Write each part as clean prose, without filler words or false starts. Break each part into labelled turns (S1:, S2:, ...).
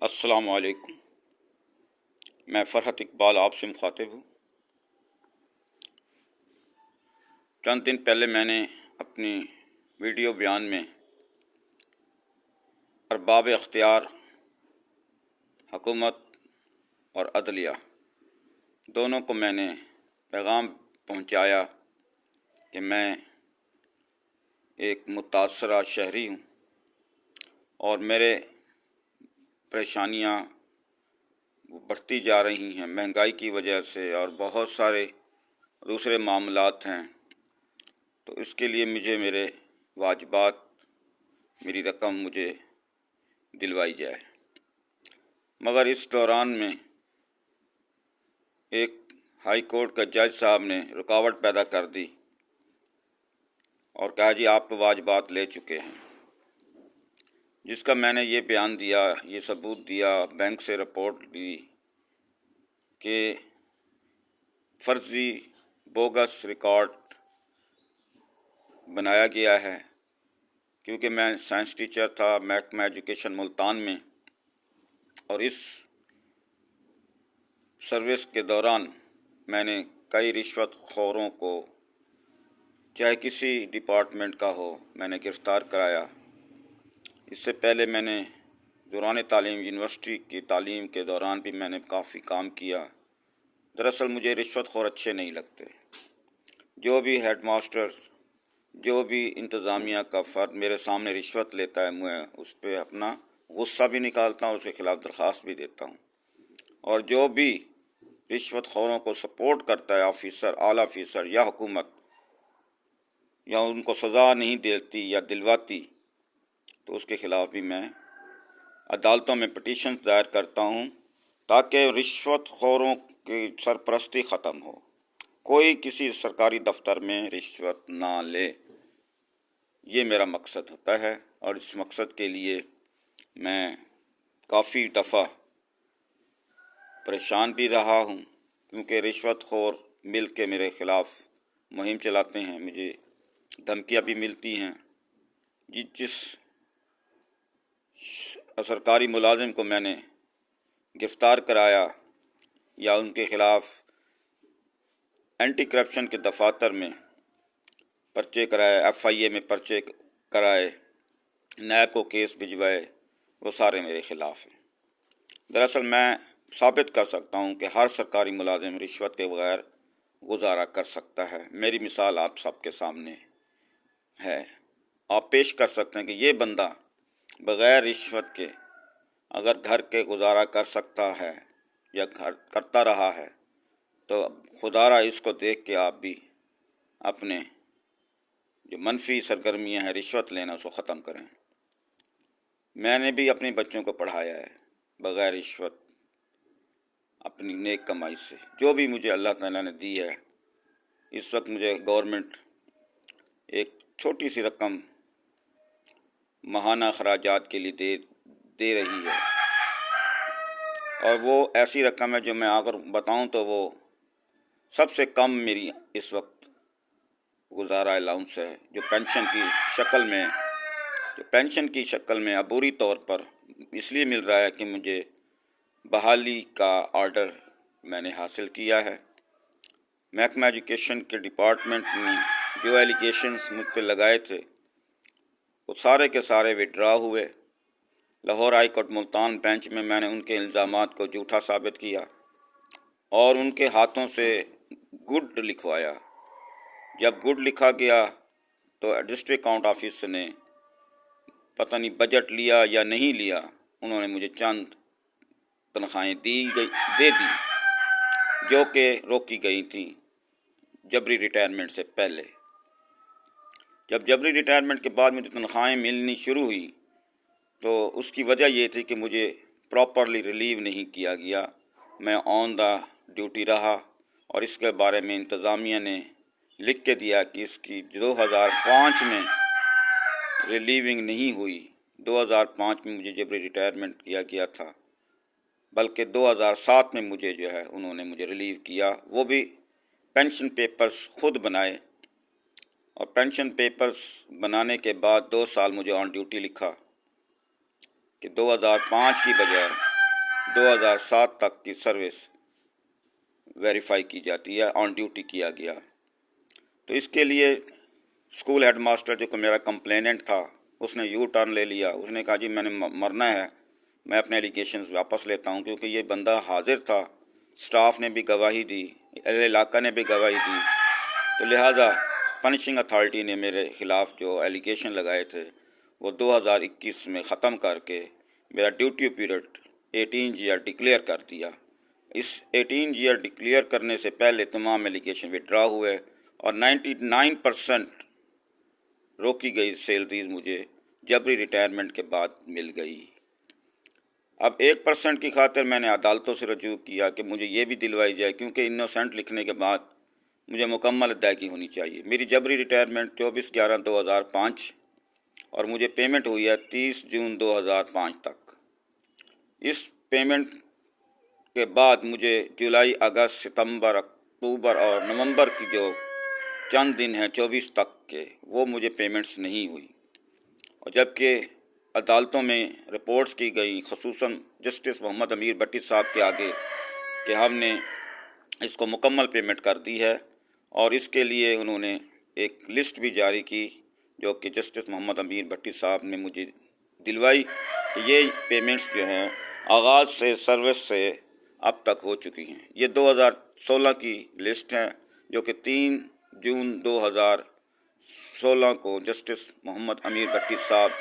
S1: السلام علیکم۔ میں فرحت اقبال آپ سے مخاطب ہوں۔ چند دن پہلے میں نے اپنی ویڈیو بیان میں ارباب اختیار، حکومت اور عدلیہ دونوں کو میں نے پیغام پہنچایا کہ میں ایک متاثرہ شہری ہوں اور میرے پریشانیاں بڑھتی جا رہی ہیں مہنگائی کی وجہ سے، اور بہت سارے دوسرے معاملات ہیں۔ تو اس کے لیے مجھے میرے واجبات، میری رقم مجھے دلوائی جائے۔ مگر اس دوران میں ایک ہائی کورٹ کا جج صاحب نے رکاوٹ پیدا کر دی اور کہا جی آپ تو واجبات لے چکے ہیں، جس کا میں نے یہ بیان دیا، یہ ثبوت دیا، بینک سے رپورٹ دی کہ فرضی بوگس ریکارڈ بنایا گیا ہے، کیونکہ میں سائنس ٹیچر تھا محکمہ ایجوکیشن ملتان میں، اور اس سروس کے دوران میں نے کئی رشوت خوروں کو، چاہے کسی ڈپارٹمنٹ کا ہو، میں نے گرفتار کرایا۔ اس سے پہلے میں نے دوران تعلیم یونیورسٹی کی تعلیم کے دوران بھی میں نے کافی کام کیا۔ دراصل مجھے رشوت خور اچھے نہیں لگتے۔ جو بھی ہیڈ ماسٹر، جو بھی انتظامیہ کا فرد میرے سامنے رشوت لیتا ہے، میں اس پہ اپنا غصہ بھی نکالتا ہوں، اس کے خلاف درخواست بھی دیتا ہوں۔ اور جو بھی رشوت خوروں کو سپورٹ کرتا ہے، آفیسر، اعلیٰ آفیسر یا حکومت، یا ان کو سزا نہیں دیتی یا دلواتی، تو اس کے خلاف بھی میں عدالتوں میں پٹیشنز دائر کرتا ہوں تاکہ رشوت خوروں کی سرپرستی ختم ہو، کوئی کسی سرکاری دفتر میں رشوت نہ لے۔ یہ میرا مقصد ہوتا ہے، اور اس مقصد کے لیے میں کافی دفعہ پریشان بھی رہا ہوں، کیونکہ رشوت خور مل کے میرے خلاف مہم چلاتے ہیں، مجھے دھمکیاں بھی ملتی ہیں۔ جس سرکاری ملازم کو میں نے گرفتار کرایا یا ان کے خلاف اینٹی کرپشن کے دفاتر میں پرچے کرائے، ایف آئی اے میں پرچے کرائے، نیب کو کیس بھجوائے، وہ سارے میرے خلاف ہیں۔ دراصل میں ثابت کر سکتا ہوں کہ ہر سرکاری ملازم رشوت کے بغیر گزارا کر سکتا ہے۔ میری مثال آپ سب کے سامنے ہے، آپ پیش کر سکتے ہیں کہ یہ بندہ بغیر رشوت کے اگر گھر کے گزارا کر سکتا ہے یا کرتا رہا ہے، تو خدا را اس کو دیکھ کے آپ بھی اپنے جو منفی سرگرمیاں ہیں رشوت لینا، اس کو ختم کریں۔ میں نے بھی اپنے بچوں کو پڑھایا ہے بغیر رشوت، اپنی نیک کمائی سے، جو بھی مجھے اللہ تعالیٰ نے دی ہے۔ اس وقت مجھے گورنمنٹ ایک چھوٹی سی رقم ماہانہ اخراجات کے لیے دے رہی ہے، اور وہ ایسی رقم ہے جو میں اگر بتاؤں تو وہ سب سے کم میری اس وقت گزارا الاؤنس ہے، جو پینشن کی شکل میں عبوری طور پر اس لیے مل رہا ہے کہ مجھے بحالی کا آرڈر میں نے حاصل کیا ہے۔ محکمہ ایجوکیشن کے ڈپارٹمنٹ نے جو ایلیگیشنز مجھ پہ لگائے تھے، وہ سارے کے سارے وڈرا ہوئے۔ Lahore high court Multan bench میں نے ان کے الزامات کو جھوٹا ثابت کیا اور ان کے ہاتھوں سے گڈ لکھوایا۔ جب گڈ لکھا گیا تو ڈسٹرکٹ اکاؤنٹ آفس نے پتہ نہیں بجٹ لیا یا نہیں لیا، انہوں نے مجھے چند تنخواہیں دے دی جو کہ روکی گئی تھیں جبری ریٹائرمنٹ سے پہلے۔ جب جبری ریٹائرمنٹ کے بعد مجھے تنخواہیں ملنی شروع ہوئی تو اس کی وجہ یہ تھی کہ مجھے پراپرلی ریلیو نہیں کیا گیا، میں آن دا ڈیوٹی رہا، اور اس کے بارے میں انتظامیہ نے لکھ کے دیا کہ اس کی 2005 میں ریلیونگ نہیں ہوئی۔ 2005 میں مجھے جبری ریٹائرمنٹ کیا گیا تھا، بلکہ 2007 میں مجھے جو ہے انہوں نے مجھے ریلیو کیا، وہ بھی پینشن پیپرز خود بنائے، اور پینشن پیپرز بنانے کے بعد 2 سال مجھے آن ڈیوٹی لکھا کہ 2005 کی بجائے 2007 تک کی سروس ویریفائی کی جاتی ہے، آن ڈیوٹی کیا گیا۔ تو اس کے لیے اسکول ہیڈ ماسٹر جو کہ میرا کمپلیننٹ تھا، اس نے یو ٹرن لے لیا۔ اس نے کہا جی میں نے مرنا ہے، میں اپنے ایلیگیشنز واپس لیتا ہوں، کیونکہ یہ بندہ حاضر تھا، سٹاف نے بھی گواہی دی، اہل علاقہ نے بھی گواہی دی، تو لہٰذا پنشنگ اتھارٹی نے میرے خلاف جو ایلیگیشن لگائے تھے وہ 2021 میں ختم کر کے میرا ڈیوٹی پیریڈ 18 ایئر ڈکلیئر کر دیا۔ اس 18 ایئر ڈکلیئر کرنے سے پہلے تمام ایلیگیشن وڈرا ہوئے اور 99% روکی گئی سیلریز مجھے جبری ریٹائرمنٹ کے بعد مل گئی۔ اب 1% کی خاطر میں نے عدالتوں سے رجوع کیا کہ مجھے یہ بھی دلوائی جائے، کیونکہ انوسنٹ لکھنے کے بعد مجھے مکمل ادائیگی ہونی چاہیے۔ میری جبری ریٹائرمنٹ 24/11/2005 اور مجھے پیمنٹ ہوئی ہے 30 جون 2005 تک۔ اس پیمنٹ کے بعد مجھے جولائی، اگست، ستمبر، اکتوبر اور نومبر کی جو چند دن ہیں 24 تک کے، وہ مجھے پیمنٹس نہیں ہوئی، اور جبکہ عدالتوں میں رپورٹس کی گئیں، خصوصاً جسٹس محمد امیر بھٹی صاحب کے آگے، کہ ہم نے اس کو مکمل پیمنٹ کر دی ہے، اور اس کے لیے انہوں نے ایک لسٹ بھی جاری کی جو کہ جسٹس محمد امیر بھٹی صاحب نے مجھے دلوائی کہ یہ پیمنٹس جو ہیں آغاز سے سروس سے اب تک ہو چکی ہیں۔ یہ 2016 کی لسٹ ہے جو کہ 3 جون 2016 کو جسٹس محمد امیر بھٹی صاحب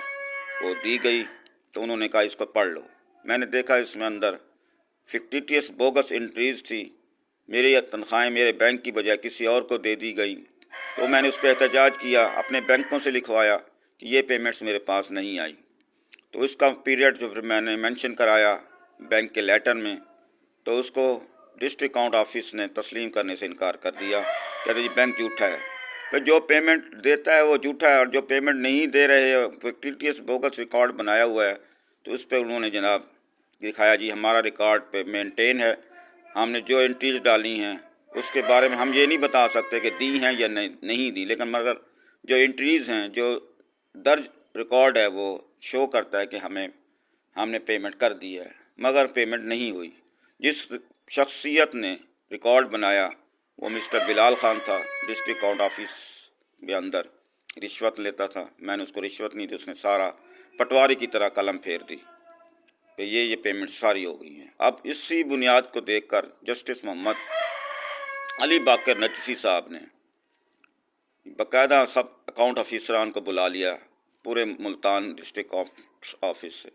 S1: کو دی گئی، تو انہوں نے کہا اس کو پڑھ لو۔ میں نے دیکھا اس میں اندر فکٹیٹیس بوگس انٹریز تھی، میری تنخواہیں میرے بینک کی بجائے کسی اور کو دے دی گئی، تو میں نے اس پہ احتجاج کیا، اپنے بینکوں سے لکھوایا کہ یہ پیمنٹس میرے پاس نہیں آئی۔ تو اس کا پیریڈ جو پھر میں نے مینشن کرایا بینک کے لیٹر میں، تو اس کو ڈسٹرکٹ اکاؤنٹ آفس نے تسلیم کرنے سے انکار کر دیا، کہتے جی بینک جھوٹا ہے۔ پھر جو پیمنٹ دیتا ہے وہ جھوٹا ہے، اور جو پیمنٹ نہیں دے رہے فکٹیٹیس بوگس ریکارڈ بنایا ہوا ہے، تو اس پہ انہوں نے جناب دکھایا جی ہمارا ریکارڈ پہ مینٹین ہے، ہم نے جو انٹریز ڈالی ہیں اس کے بارے میں ہم یہ نہیں بتا سکتے کہ دی ہیں یا نہیں دی، لیکن مگر جو انٹریز ہیں، جو درج ریکارڈ ہے، وہ شو کرتا ہے کہ ہم نے پیمنٹ کر دی ہے، مگر پیمنٹ نہیں ہوئی۔ جس شخصیت نے ریکارڈ بنایا وہ مسٹر بلال خان تھا، ڈسٹرکٹ اکاؤنٹ آفس کے اندر رشوت لیتا تھا۔ میں نے اس کو رشوت نہیں دی، اس نے سارا پٹواری کی طرح قلم پھیر دی کہ یہ پیمنٹ ساری ہو گئی ہیں۔ اب اسی بنیاد کو دیکھ کر جسٹس محمد علی باقر نجفی صاحب نے باقاعدہ سب اکاؤنٹ آفیسران کو بلا لیا پورے ملتان ڈسٹرکٹ آفس سے۔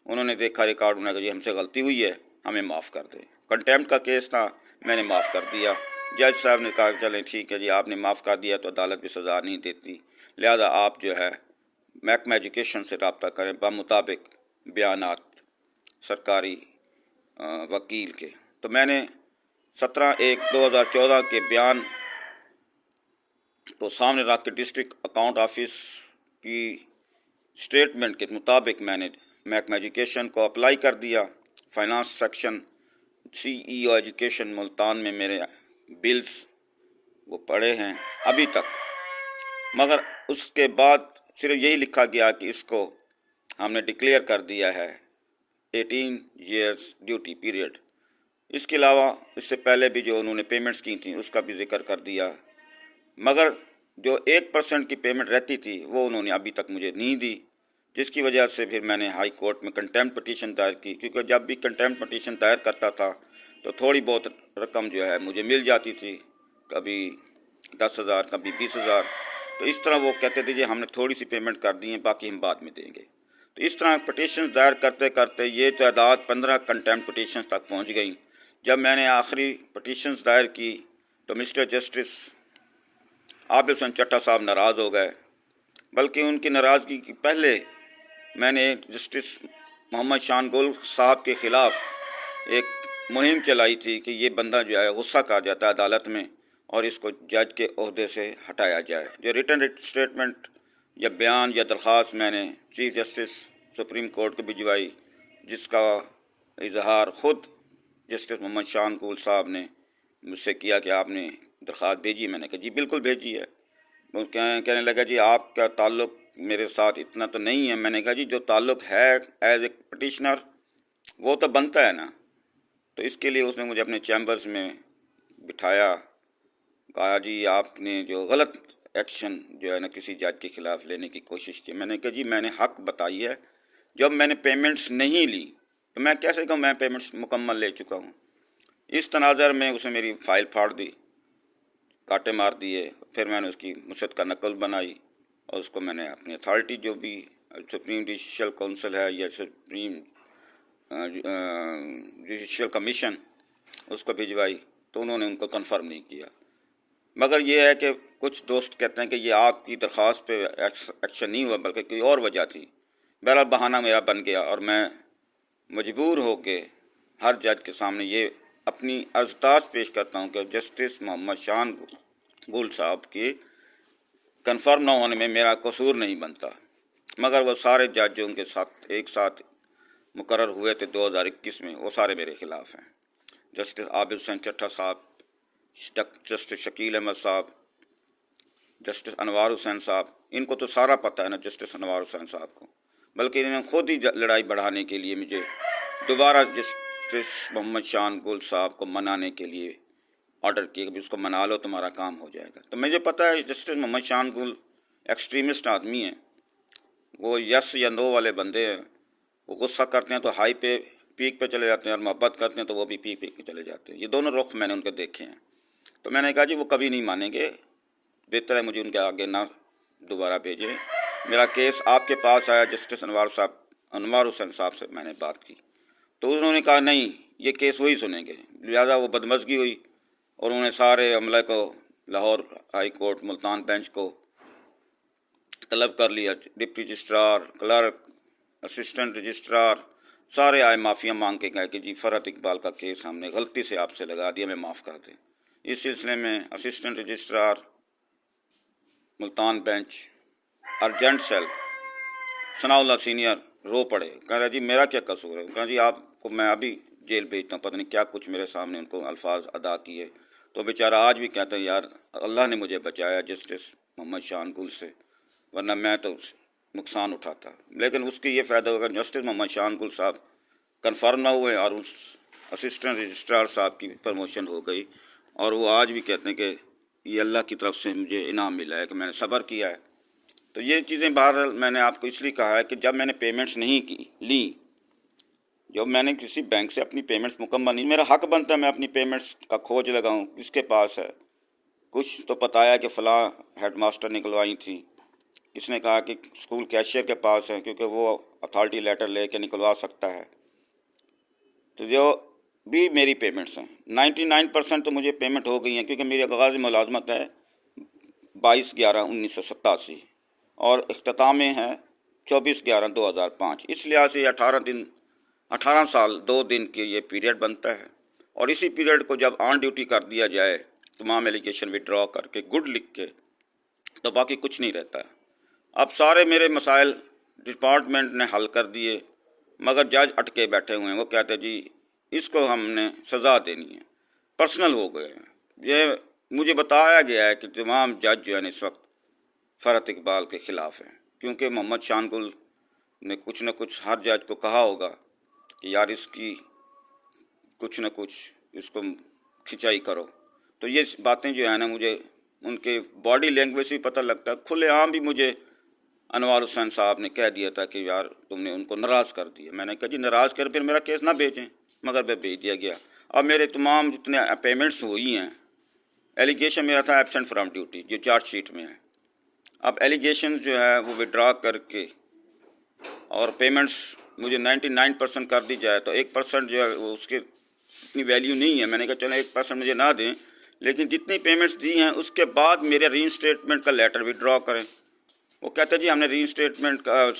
S1: انہوں نے دیکھا ریکارڈ، انہوں نے کہا جی ہم سے غلطی ہوئی ہے، ہمیں معاف کر دیں۔ کنٹیمپٹ کا کیس تھا، میں نے معاف کر دیا۔ جج صاحب نے کہا چلیں ٹھیک ہے جی، آپ نے معاف کر دیا تو عدالت بھی سزا نہیں دیتی، لہذا آپ جو ہے محکمہ ایجوکیشن سے رابطہ کریں بمطابق بیانات سرکاری وکیل کے۔ تو میں نے 17/1/2014 کے بیان کو سامنے رکھ کے ڈسٹرکٹ اکاؤنٹ آفس کی اسٹیٹمنٹ کے مطابق میں نے محکمہ ایجوکیشن کو اپلائی کر دیا۔ Finance section CEO education Multan میں میرے بلز وہ پڑے ہیں ابھی تک، مگر اس کے بعد صرف یہی لکھا گیا کہ اس کو ہم نے ڈکلیئر کر دیا ہے 18 ایئرس ڈیوٹی پیریڈ۔ اس کے علاوہ اس سے پہلے بھی جو انہوں نے پیمنٹس کی تھیں اس کا بھی ذکر کر دیا، مگر جو 1% کی پیمنٹ رہتی تھی وہ انہوں نے ابھی تک مجھے نہیں دی، جس کی وجہ سے پھر میں نے ہائی کورٹ میں کنٹیمپٹ پٹیشن دائر کی، کیونکہ جب بھی کنٹیمپٹ پٹیشن دائر کرتا تھا تو تھوڑی بہت رقم جو ہے مجھے مل جاتی تھی، کبھی 10,000 کبھی 20,000، تو اس طرح وہ کہتے تھے جی ہم نے تھوڑی سی پیمنٹ کر دی ہے، باقی ہم بعد میں دیں گے۔ تو اس طرح پٹیشنز دائر کرتے کرتے یہ تعداد 15 کنٹیمپٹ پٹیشنز تک پہنچ گئیں۔ جب میں نے آخری پٹیشنز دائر کی تو مسٹر جسٹس عابد حسین چٹھا صاحب ناراض ہو گئے، بلکہ ان کی ناراضگی کی پہلے میں نے جسٹس محمد شان گل صاحب کے خلاف ایک مہم چلائی تھی کہ یہ بندہ جو ہے غصہ کر جاتا ہے عدالت میں اور اس کو جج کے عہدے سے ہٹایا جائے۔ جو ریٹن اسٹیٹمنٹ یا بیان یا درخواست میں نے چیف جسٹس سپریم کورٹ کو بھجوائی، جس کا اظہار خود جسٹس محمد شان گل صاحب نے مجھ سے کیا کہ آپ نے درخواست بھیجی، میں نے کہا جی بالکل بھیجی ہے۔ وہ کہنے لگا جی آپ کا تعلق میرے ساتھ اتنا تو نہیں ہے۔ میں نے کہا جی جو تعلق ہے ایز اے پٹیشنر وہ تو بنتا ہے نا. تو اس کے لیے اس نے مجھے اپنے چیمبرز میں بٹھایا، کہا جی آپ نے جو غلط ایکشن جو ہے نا کسی جج کے خلاف لینے کی کوشش کی. میں نے کہا جی میں نے حق بتائی ہے، جب میں نے پیمنٹس نہیں لی تو میں کیسے کہوں میں پیمنٹس مکمل لے چکا ہوں. اس تناظر میں اس نے میری فائل پھاڑ دی، کاٹے مار دیے. پھر میں نے اس کی مشترکہ نقل بنائی اور اس کو میں نے اپنی اتھارٹی جو بھی سپریم جوڈیشل کونسل ہے یا سپریم جوڈیشل کمیشن اس کو بھجوائی، تو انہوں نے ان کو کنفرم نہیں کیا. مگر یہ ہے کہ کچھ دوست کہتے ہیں کہ یہ آپ کی درخواست پہ ایکشن نہیں ہوا بلکہ کوئی اور وجہ تھی. بہرحال بہانہ میرا بن گیا اور میں مجبور ہو کے ہر جج کے سامنے یہ اپنی عرضداشت پیش کرتا ہوں کہ جسٹس محمد شان گل صاحب کی کنفرم نہ ہونے میں میرا قصور نہیں بنتا. مگر وہ سارے جج جو ان کے ساتھ ایک ساتھ مقرر ہوئے تھے 2021 میں، وہ سارے میرے خلاف ہیں. جسٹس عابد حسین چٹھا صاحب، جسٹس شکیل احمد صاحب، جسٹس انوار حسین صاحب، ان کو تو سارا پتہ ہے نا جسٹس انوار حسین صاحب کو، بلکہ انہوں نے خود ہی لڑائی بڑھانے کے لیے مجھے دوبارہ جسٹس محمد شان گل صاحب کو منانے کے لیے آرڈر کیا کہ اس کو منا لو تمہارا کام ہو جائے گا. تو مجھے پتہ ہے جسٹس محمد شان گل ایکسٹریمسٹ آدمی ہیں، وہ یس یا نو والے بندے ہیں. وہ غصہ کرتے ہیں تو ہائی پہ پیک پہ چلے جاتے ہیں اور محبت کرتے ہیں تو وہ بھی پیک پہ چلے جاتے ہیں. یہ دونوں رخ میں نے ان کے دیکھے ہیں. تو میں نے کہا جی وہ کبھی نہیں مانیں گے، بہتر ہے مجھے ان کے آگے نہ دوبارہ بھیجیں. میرا کیس آپ کے پاس آیا، جسٹس انوار حسین صاحب سے میں نے بات کی تو انہوں نے کہا نہیں یہ کیس وہی سنیں گے. لہٰذا وہ بدمزگی ہوئی اور انہوں نے سارے عملے کو Lahore high court Multan bench کو طلب کر لیا. Deputy registrar, clerk, assistant registrar سارے آئے معافیاں مانگ کے گئے کہ جی فرحت اقبال کا کیس ہم نے غلطی سے آپ سے لگا دیا، ہمیں معاف کر دیں. اس سلسلے میں assistant registrar Multan bench urgent cell Sanaullah senior رو پڑے، کہہ رہا جی میرا کیا قصور ہے. کہا جی آپ کو میں ابھی جیل بھیجتا ہوں. پتہ نہیں کیا کچھ میرے سامنے ان کو الفاظ ادا کیے. تو بیچارہ آج بھی کہتے ہیں یار اللہ نے مجھے بچایا جسٹس محمد شان گل سے، ورنہ میں تو نقصان اٹھاتا. لیکن اس کی یہ فائدہ ہوگا جسٹس محمد شان گل صاحب کنفرم نہ ہوئے اور اس اسسٹنٹ رجسٹرار صاحب کی پروموشن ہو گئی. اور وہ آج بھی کہتے ہیں کہ یہ اللہ کی طرف سے مجھے انعام ملا ہے کہ میں نے صبر کیا ہے. تو یہ چیزیں بہرحال میں نے آپ کو اس لیے کہا ہے کہ جب میں نے پیمنٹس نہیں لی، جب میں نے کسی بینک سے اپنی پیمنٹس مکمل نہیں، میرا حق بنتا ہے میں اپنی پیمنٹس کا کھوج لگاؤں کس کے پاس ہے. کچھ تو بتایا کہ فلاں ہیڈ ماسٹر نکلوائی تھی، اس نے کہا کہ اسکول کیشیئر کے پاس ہے کیونکہ وہ اتھارٹی لیٹر لے کے نکلوا سکتا ہے. تو جو بھی میری پیمنٹس ہیں 99% تو مجھے پیمنٹ ہو گئی ہیں کیونکہ میری آغاز ملازمت ہے 22/11/1987 اور اختتام ہے 24/11/2005. اس لحاظ سے 18 سال 2 دن کے یہ پیریڈ بنتا ہے. اور اسی پیریڈ کو جب آن ڈیوٹی کر دیا جائے تمام ایلیگیشن وڈرا کر کے گڈ لکھ کے تو باقی کچھ نہیں رہتا. اب سارے میرے مسائل ڈپارٹمنٹ نے حل کر دیے مگر جج اٹکے بیٹھے ہوئے ہیں. وہ کہتے جی اس کو ہم نے سزا دینی ہے، پرسنل ہو گئے ہیں. یہ مجھے بتایا گیا ہے کہ تمام جج جو ہیں اس وقت فرحت اقبال کے خلاف ہیں کیونکہ محمد شان گل نے کچھ نہ کچھ ہر جج کو کہا ہوگا کہ یار اس کی کچھ نہ کچھ اس کو کھنچائی کرو. تو یہ باتیں جو ہیں نا مجھے ان کے باڈی لینگویج سے پتہ لگتا ہے. کھلے عام بھی مجھے انوار حسین صاحب نے کہہ دیا تھا کہ یار تم نے ان کو ناراض کر دیا. میں نے کہا جی ناراض کر پھر میرا کیس نہ بھیجیں، مگر میں بھیج دیا گیا. اب میرے تمام جتنے پیمنٹس ہوئی ہیں، ایلیگیشن میرا تھا ایبسینٹ فرام ڈیوٹی جو چارج شیٹ میں ہے. اب ایلیگیشن جو ہے وہ وڈرا کر کے اور پیمنٹس مجھے 99% کر دی جائے تو 1% جو ہے وہ اس کے اتنی ویلیو نہیں ہے. میں نے کہا چلیں 1% مجھے نہ دیں، لیکن جتنی پیمنٹس دی ہیں اس کے بعد میرے ری انسٹیٹمنٹ کا لیٹر وڈرا کریں. وہ کہتے جی ہم نے ری انسٹیٹمنٹ کا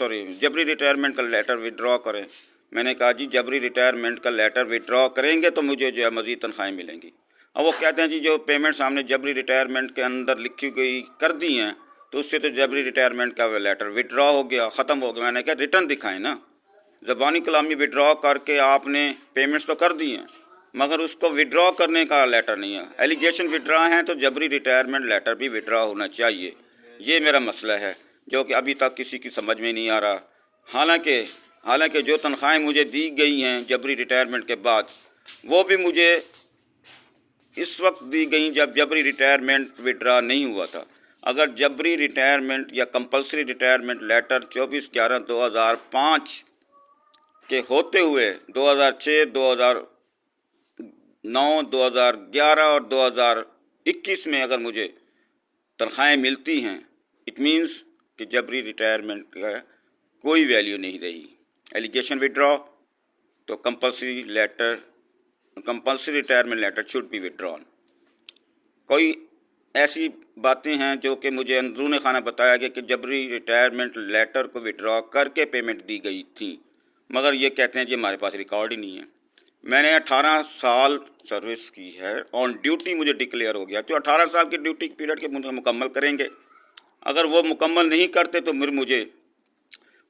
S1: جبری ریٹائرمنٹ کا لیٹر وڈرا کریں. میں نے کہا جی جبری ریٹائرمنٹ کا لیٹر وڈرا کریں گے تو مجھے جو ہے مزید تنخواہیں ملیں گی. اب وہ کہتے ہیں جی جو پیمنٹس ہم نے جبری ریٹائرمنٹ کے اندر لکھی گئی کر دی ہیں تو اس سے تو جبری ریٹائرمنٹ کا لیٹر وڈرا ہو گیا، ختم ہو گیا. میں نے کہا ریٹرن دکھائیں نا، زبانی کلامی وڈرا کر کے آپ نے پیمنٹس تو کر دی ہیں مگر اس کو وڈرا کرنے کا لیٹر نہیں ہے. ایلیگیشن وڈرا ہیں تو جبری ریٹائرمنٹ لیٹر بھی وڈرا ہونا چاہیے. یہ میرا مسئلہ ہے جو کہ ابھی تک کسی کی سمجھ میں نہیں آ رہا. حالانکہ حالانکہ جو تنخواہیں مجھے دی گئی ہیں جبری ریٹائرمنٹ کے بعد وہ بھی مجھے اس وقت دی گئیں جب جبری ریٹائرمنٹ وڈرا نہیں ہوا تھا۔ اگر جبری ریٹائرمنٹ یا کمپلسری ریٹائرمنٹ لیٹر 24/11/2005 کے ہوتے ہوئے 2006 2009 2011 اور 2021 میں اگر مجھے تنخواہیں ملتی ہیں اٹ مینس کہ جبری ریٹائرمنٹ کا کوئی ویلیو نہیں رہی۔ ایلیگیشن وڈرا تو compulsory retirement letter should be withdrawn. کوئی ایسی باتیں ہیں جو کہ مجھے اندرون خانہ بتایا گیا کہ جبری ریٹائرمنٹ لیٹر کو وڈرا کر کے پیمنٹ دی گئی تھی، مگر یہ کہتے ہیں جی ہمارے پاس ریکارڈ ہی نہیں ہے۔ میں نے 18 سال سروس کی ہے، آن ڈیوٹی مجھے ڈکلیئر ہو گیا، تو 18 سال کی ڈیوٹی پیریڈ کے مکمل کریں گے۔ اگر وہ مکمل نہیں کرتے تو پھر مجھے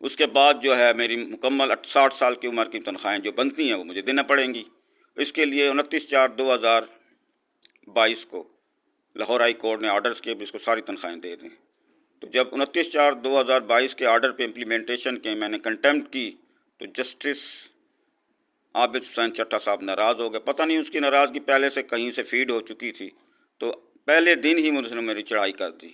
S1: اس کے بعد جو ہے میری مکمل 60 سال کی عمر کی تنخواہیں جو بنتی ہیں وہ مجھے دینا پڑیں گی۔ اس کے لیے 29/4/2022 کو لاہور ہائی کورٹ نے آرڈرز کیے اس کو ساری تنخواہیں دے دیں۔ تو جب 29/4/2022 کے آرڈر پہ امپلیمنٹیشن کے میں نے کنٹیمپٹ کی تو جسٹس عابد حسین چٹھا صاحب ناراض ہو گئے۔ پتہ نہیں اس کی ناراضگی پہلے سے کہیں سے فیڈ ہو چکی تھی، تو پہلے دن ہی اس نے میری چڑھائی کر دی،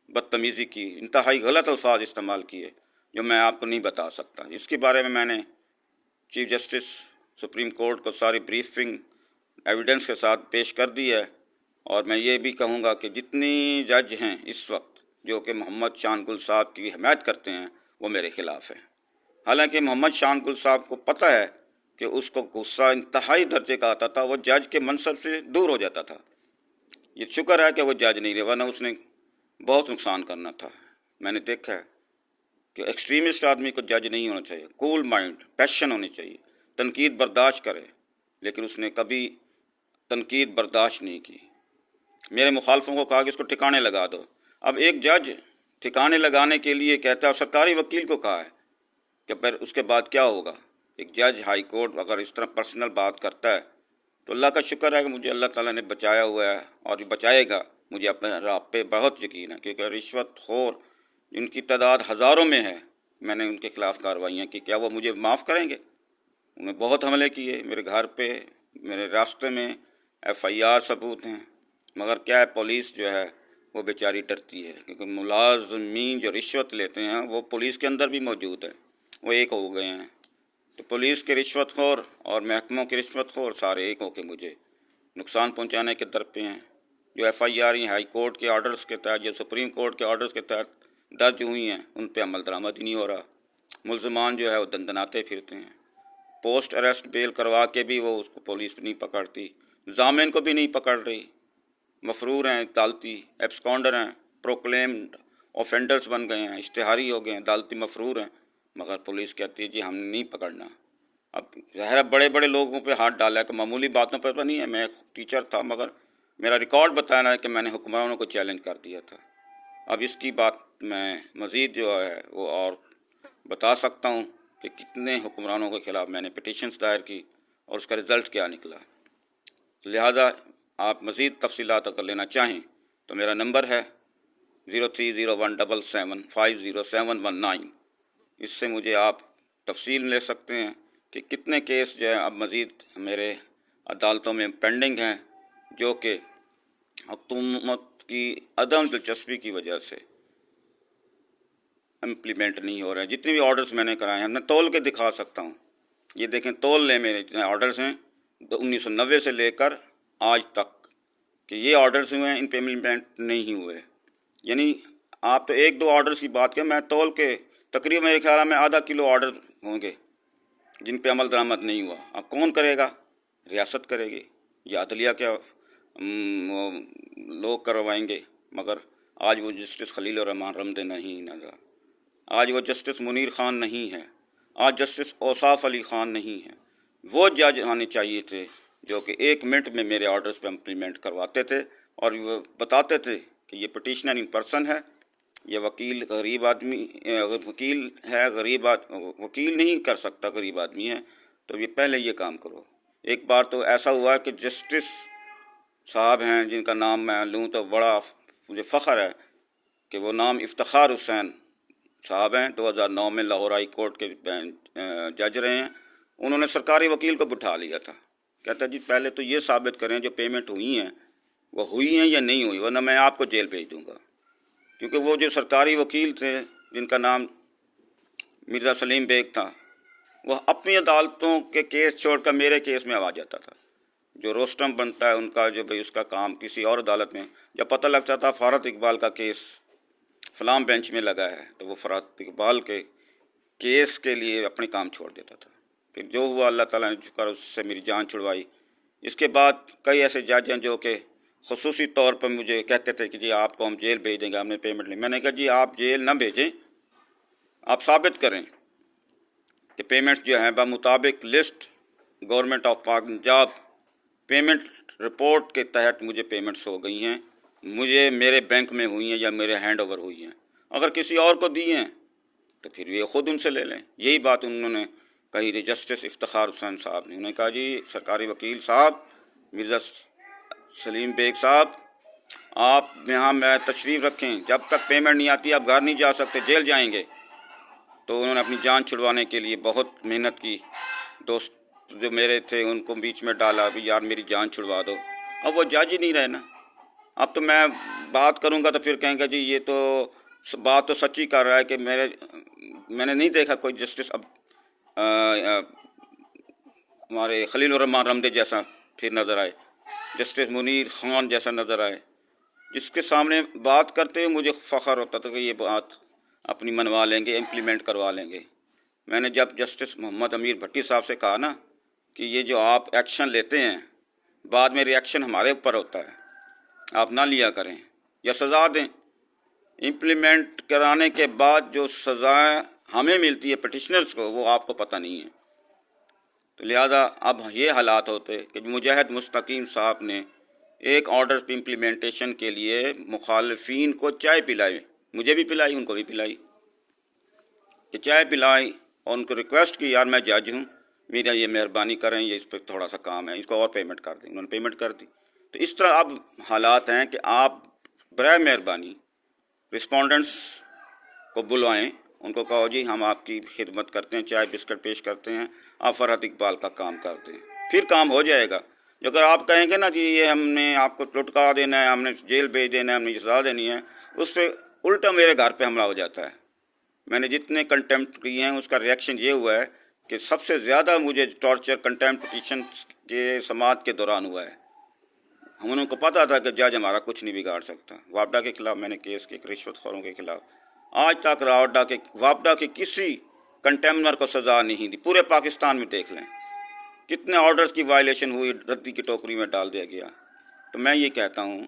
S1: بدتمیزی کی، انتہائی غلط الفاظ استعمال کیے جو میں آپ کو نہیں بتا سکتا۔ اس کے بارے میں نے چیف جسٹس سپریم کورٹ کو ساری بریفنگ ایویڈنس کے ساتھ پیش کر دی ہے، اور میں یہ بھی کہوں گا کہ جتنی جج ہیں اس وقت جو کہ محمد شان گل صاحب کی حمایت کرتے ہیں وہ میرے خلاف ہیں۔ حالانکہ محمد شان گل صاحب کو پتہ ہے کہ اس کو غصہ انتہائی درجے کا آتا تھا، وہ جج کے منصب سے دور ہو جاتا تھا۔ یہ شکر ہے کہ وہ جج نہیں رہے، ورنہ اس نے بہت نقصان کرنا تھا۔ میں نے دیکھا ہے کہ ایکسٹریمسٹ آدمی کو جج نہیں ہونا چاہیے، کول مائنڈ، پیشن ہونی چاہیے، تنقید برداشت کرے، لیکن اس نے کبھی تنقید برداشت نہیں کی۔ میرے مخالفوں کو کہا کہ اس کو ٹھکانے لگا دو۔ اب ایک جج ٹھکانے لگانے کے لیے کہتا ہے، اور سرکاری وکیل کو کہا ہے کہ پھر اس کے بعد کیا ہوگا؟ ایک جج ہائی کورٹ اگر اس طرح پرسنل بات کرتا ہے تو اللہ کا شکر ہے کہ مجھے اللہ تعالیٰ نے بچایا ہوا ہے اور بچائے گا۔ مجھے اپنے رب پہ بہت یقین ہے، کیونکہ رشوت خور جن کی تعداد ہزاروں میں ہے، میں نے ان کے خلاف کارروائیاں کی، کیا وہ مجھے معاف کریں گے؟ انہیں بہت حملے کیے میرے گھر پہ، میرے راستے میں FIR ثبوت ہیں، مگر کیا ہے پولیس جو ہے وہ بیچاری ڈرتی ہے، کیونکہ ملازمین جو رشوت لیتے ہیں وہ پولیس کے اندر بھی موجود ہیں، وہ ایک ہو گئے ہیں۔ تو پولیس کے رشوت خور اور محکموں کے رشوت خور سارے ایک ہو کے مجھے نقصان پہنچانے کے در پہ ہیں۔ جو FIR ہائی کورٹ کے آرڈرز کے تحت، جو سپریم کورٹ کے آرڈرز کے تحت درج ہوئی ہیں، ان پہ عمل درآمد ہی نہیں ہو رہا۔ ملزمان جو ہے وہ دندناتے پھرتے ہیں، پوسٹ اریسٹ بیل کروا کے بھی وہ اس کو پولیس نہیں پکڑتی، ضامن کو بھی نہیں پکڑ رہی، مفرور ہیں، عدالتی ایبسکانڈر ہیں، پروکلیمڈ اوفینڈرز بن گئے ہیں، اشتہاری ہو گئے ہیں، عدالتی مفرور ہیں، مگر پولیس کہتی ہے جی ہم نہیں پکڑنا۔ اب ظاہر ہے بڑے بڑے لوگوں پہ ہاتھ ڈالا ہے کہ معمولی باتوں پر تو نہیں ہے، میں ایک ٹیچر تھا، مگر میرا ریکارڈ بتا رہا ہے کہ میں نے حکمرانوں کو چیلنج کر دیا تھا۔ اب اس کی بات میں مزید جو ہے وہ اور بتا سکتا ہوں کہ کتنے حکمرانوں کے خلاف میں نے پٹیشنز دائر کی اور اس کا رزلٹ کیا نکلا۔ لہٰذا آپ مزید تفصیلات اگر لینا چاہیں تو میرا نمبر ہے 0301775079۔ اس سے مجھے آپ تفصیل لے سکتے ہیں کہ کتنے کیس جو ہیں اب مزید میرے عدالتوں میں پینڈنگ ہیں، جو کہ حکومت کی عدم دلچسپی کی وجہ سے امپلیمنٹ نہیں ہو رہے ہیں۔ جتنے بھی آرڈرز میں نے کرائے ہیں میں تول کے دکھا سکتا ہوں، یہ دیکھیں تول لیں میرے جتنے آرڈرز ہیں 1990 سے لے کر آج تک کہ یہ آرڈرز ہوئے ہیں، ان پہ امپلیمنٹ نہیں ہوئے۔ یعنی آپ تو ایک دو آرڈرز کی بات کریں، میں تول کے تقریباً میرے خیال میں آدھا کلو آرڈر ہوں گے جن پہ عمل درآمد نہیں ہوا۔ اب کون کرے گا؟ ریاست کرے گی یا عدلیہ کے لوگ کروائیں گے، مگر آج وہ جسٹس خلیل الرحمان رمدے نہیں نظر، آج وہ جسٹس منیر خان نہیں ہے، آج جسٹس اوصاف علی خان نہیں ہے۔ وہ جج آنے چاہیے تھے جو کہ 1 منٹ میں میرے آرڈرز پہ امپلیمنٹ کرواتے تھے اور وہ بتاتے تھے کہ یہ پٹیشنر ان پرسن ہے، یہ وکیل غریب آدمی وکیل ہے، وکیل نہیں کر سکتا، غریب آدمی ہے، تو یہ پہلے یہ کام کرو۔ ایک بار تو ایسا ہوا کہ جسٹس صاحب ہیں جن کا نام میں لوں تو بڑا مجھے فخر ہے کہ وہ نام افتخار حسین صاحب ہیں، 2009 میں لاہور ہائی کورٹ کے جج رہے ہیں. انہوں نے سرکاری وکیل کو بٹھا لیا تھا. کہتا جی پہلے تو یہ ثابت کریں جو پیمنٹ ہوئی ہیں وہ ہوئی ہیں یا نہیں ہوئی، ورنہ میں آپ کو جیل بھیج دوں گا. کیونکہ وہ جو سرکاری وکیل تھے جن کا نام مرزا سلیم بیگ تھا، وہ اپنی عدالتوں کے کیس چھوڑ کر میرے کیس میں آ جاتا تھا. جو روسٹم بنتا ہے ان کا، جو بھائی اس کا کام کسی اور عدالت میں، جب پتہ لگتا تھا فرحت اقبال کا کیس فلاں بینچ میں لگا ہے تو وہ فرحت اقبال کے کیس کے لیے اپنے کام چھوڑ دیتا تھا. پھر جو ہوا اللہ تعالیٰ نے شکر اس سے میری جان چھڑوائی. اس کے بعد کئی ایسے جج ہیں جو کہ خصوصی طور پر مجھے کہتے تھے کہ جی آپ کو ہم جیل بھیج دیں گے، ہم نے پیمنٹ لی. میں نے کہا جی آپ جیل نہ بھیجیں، آپ ثابت کریں کہ پیمنٹ جو ہیں بمطابق list government of Punjab payment report کے تحت مجھے پیمنٹس ہو گئی ہیں، مجھے میرے بینک میں ہوئی ہیں یا میرے ہینڈ اوور ہوئی ہیں. اگر کسی اور کو دی ہیں تو پھر یہ خود ان سے لے لیں. یہی بات انہوں نے کہی تھی جسٹس افتخار حسین صاحب نے. انہوں نے کہا جی سرکاری وکیل صاحب مرزا سلیم بیگ صاحب، آپ یہاں میں تشریف رکھیں، جب تک پیمنٹ نہیں آتی آپ گھر نہیں جا سکتے، جیل جائیں گے. تو انہوں نے اپنی جان چھڑوانے کے لیے بہت محنت کی. دوست جو میرے تھے ان کو بیچ میں ڈالا، بھی یار میری جان چھڑوا دو. اب وہ جج ہی نہیں رہے نا. اب تو میں بات کروں گا تو پھر کہیں گے جی یہ تو بات تو سچی کر رہا ہے کہ میں نے نہیں دیکھا کوئی جسٹس اب ہمارے خلیل الرحمان رمدے جیسا پھر نظر آئے، جسٹس منیر خان جیسا نظر آئے، جس کے سامنے بات کرتے ہوئے مجھے فخر ہوتا تھا کہ یہ بات اپنی منوا لیں گے، امپلیمنٹ کروا لیں گے. میں نے جب جسٹس محمد امیر بھٹی صاحب سے کہا نا کہ یہ جو آپ ایکشن لیتے ہیں بعد میں ریئیکشن ہمارے اوپر ہوتا ہے، آپ نہ لیا کریں یا سزا دیں. امپلیمنٹ کرانے کے بعد جو سزائیں ہمیں ملتی ہے پٹیشنرز کو وہ آپ کو پتہ نہیں ہے. تو لہذا اب یہ حالات ہوتے کہ مجاہد مستقیم صاحب نے ایک آرڈر کی امپلیمنٹیشن کے لیے مخالفین کو چائے پلائی، مجھے بھی پلائی، ان کو بھی پلائی، کہ چائے پلائی اور ان کو ریکویسٹ کی یار میں جج ہوں، میرا یہ مہربانی کریں، یہ اس پہ تھوڑا سا کام ہے، اس کو اور پیمنٹ کر دیں. انہوں نے پیمنٹ کر دی. تو اس طرح اب حالات ہیں کہ آپ برائے مہربانی رسپونڈنٹس کو بلوائیں، ان کو کہو جی ہم آپ کی خدمت کرتے ہیں، چائے بسکٹ پیش کرتے ہیں، آپ فرحت اقبال کا کام کرتے ہیں، پھر کام ہو جائے گا. اگر آپ کہیں گے نا جی یہ ہم نے آپ کو لٹکا دینا ہے، ہم نے جیل بھیج دینا ہے، ہم نے سزا دینی ہے، اس پہ الٹا میرے گھر پہ حملہ ہو جاتا ہے. میں نے جتنے کنٹیمپٹ کیے ہیں اس کا ریئیکشن یہ ہوا ہے کہ سب سے زیادہ مجھے ٹارچر کنٹیمپٹ پٹیشن کے سماعت کے دوران ہوا ہے. ہم انہوں کو پتہ تھا کہ جج ہمارا کچھ نہیں بگاڑ سکتا. وابڈا کے خلاف میں نے کیس کی، رشوت خوروں کے خلاف. آج تک وابڈا کے کسی کنٹیمنر کو سزا نہیں دی. پورے پاکستان میں دیکھ لیں کتنے آرڈرز کی وائلیشن ہوئی، ردی کی ٹوکری میں ڈال دیا گیا. تو میں یہ کہتا ہوں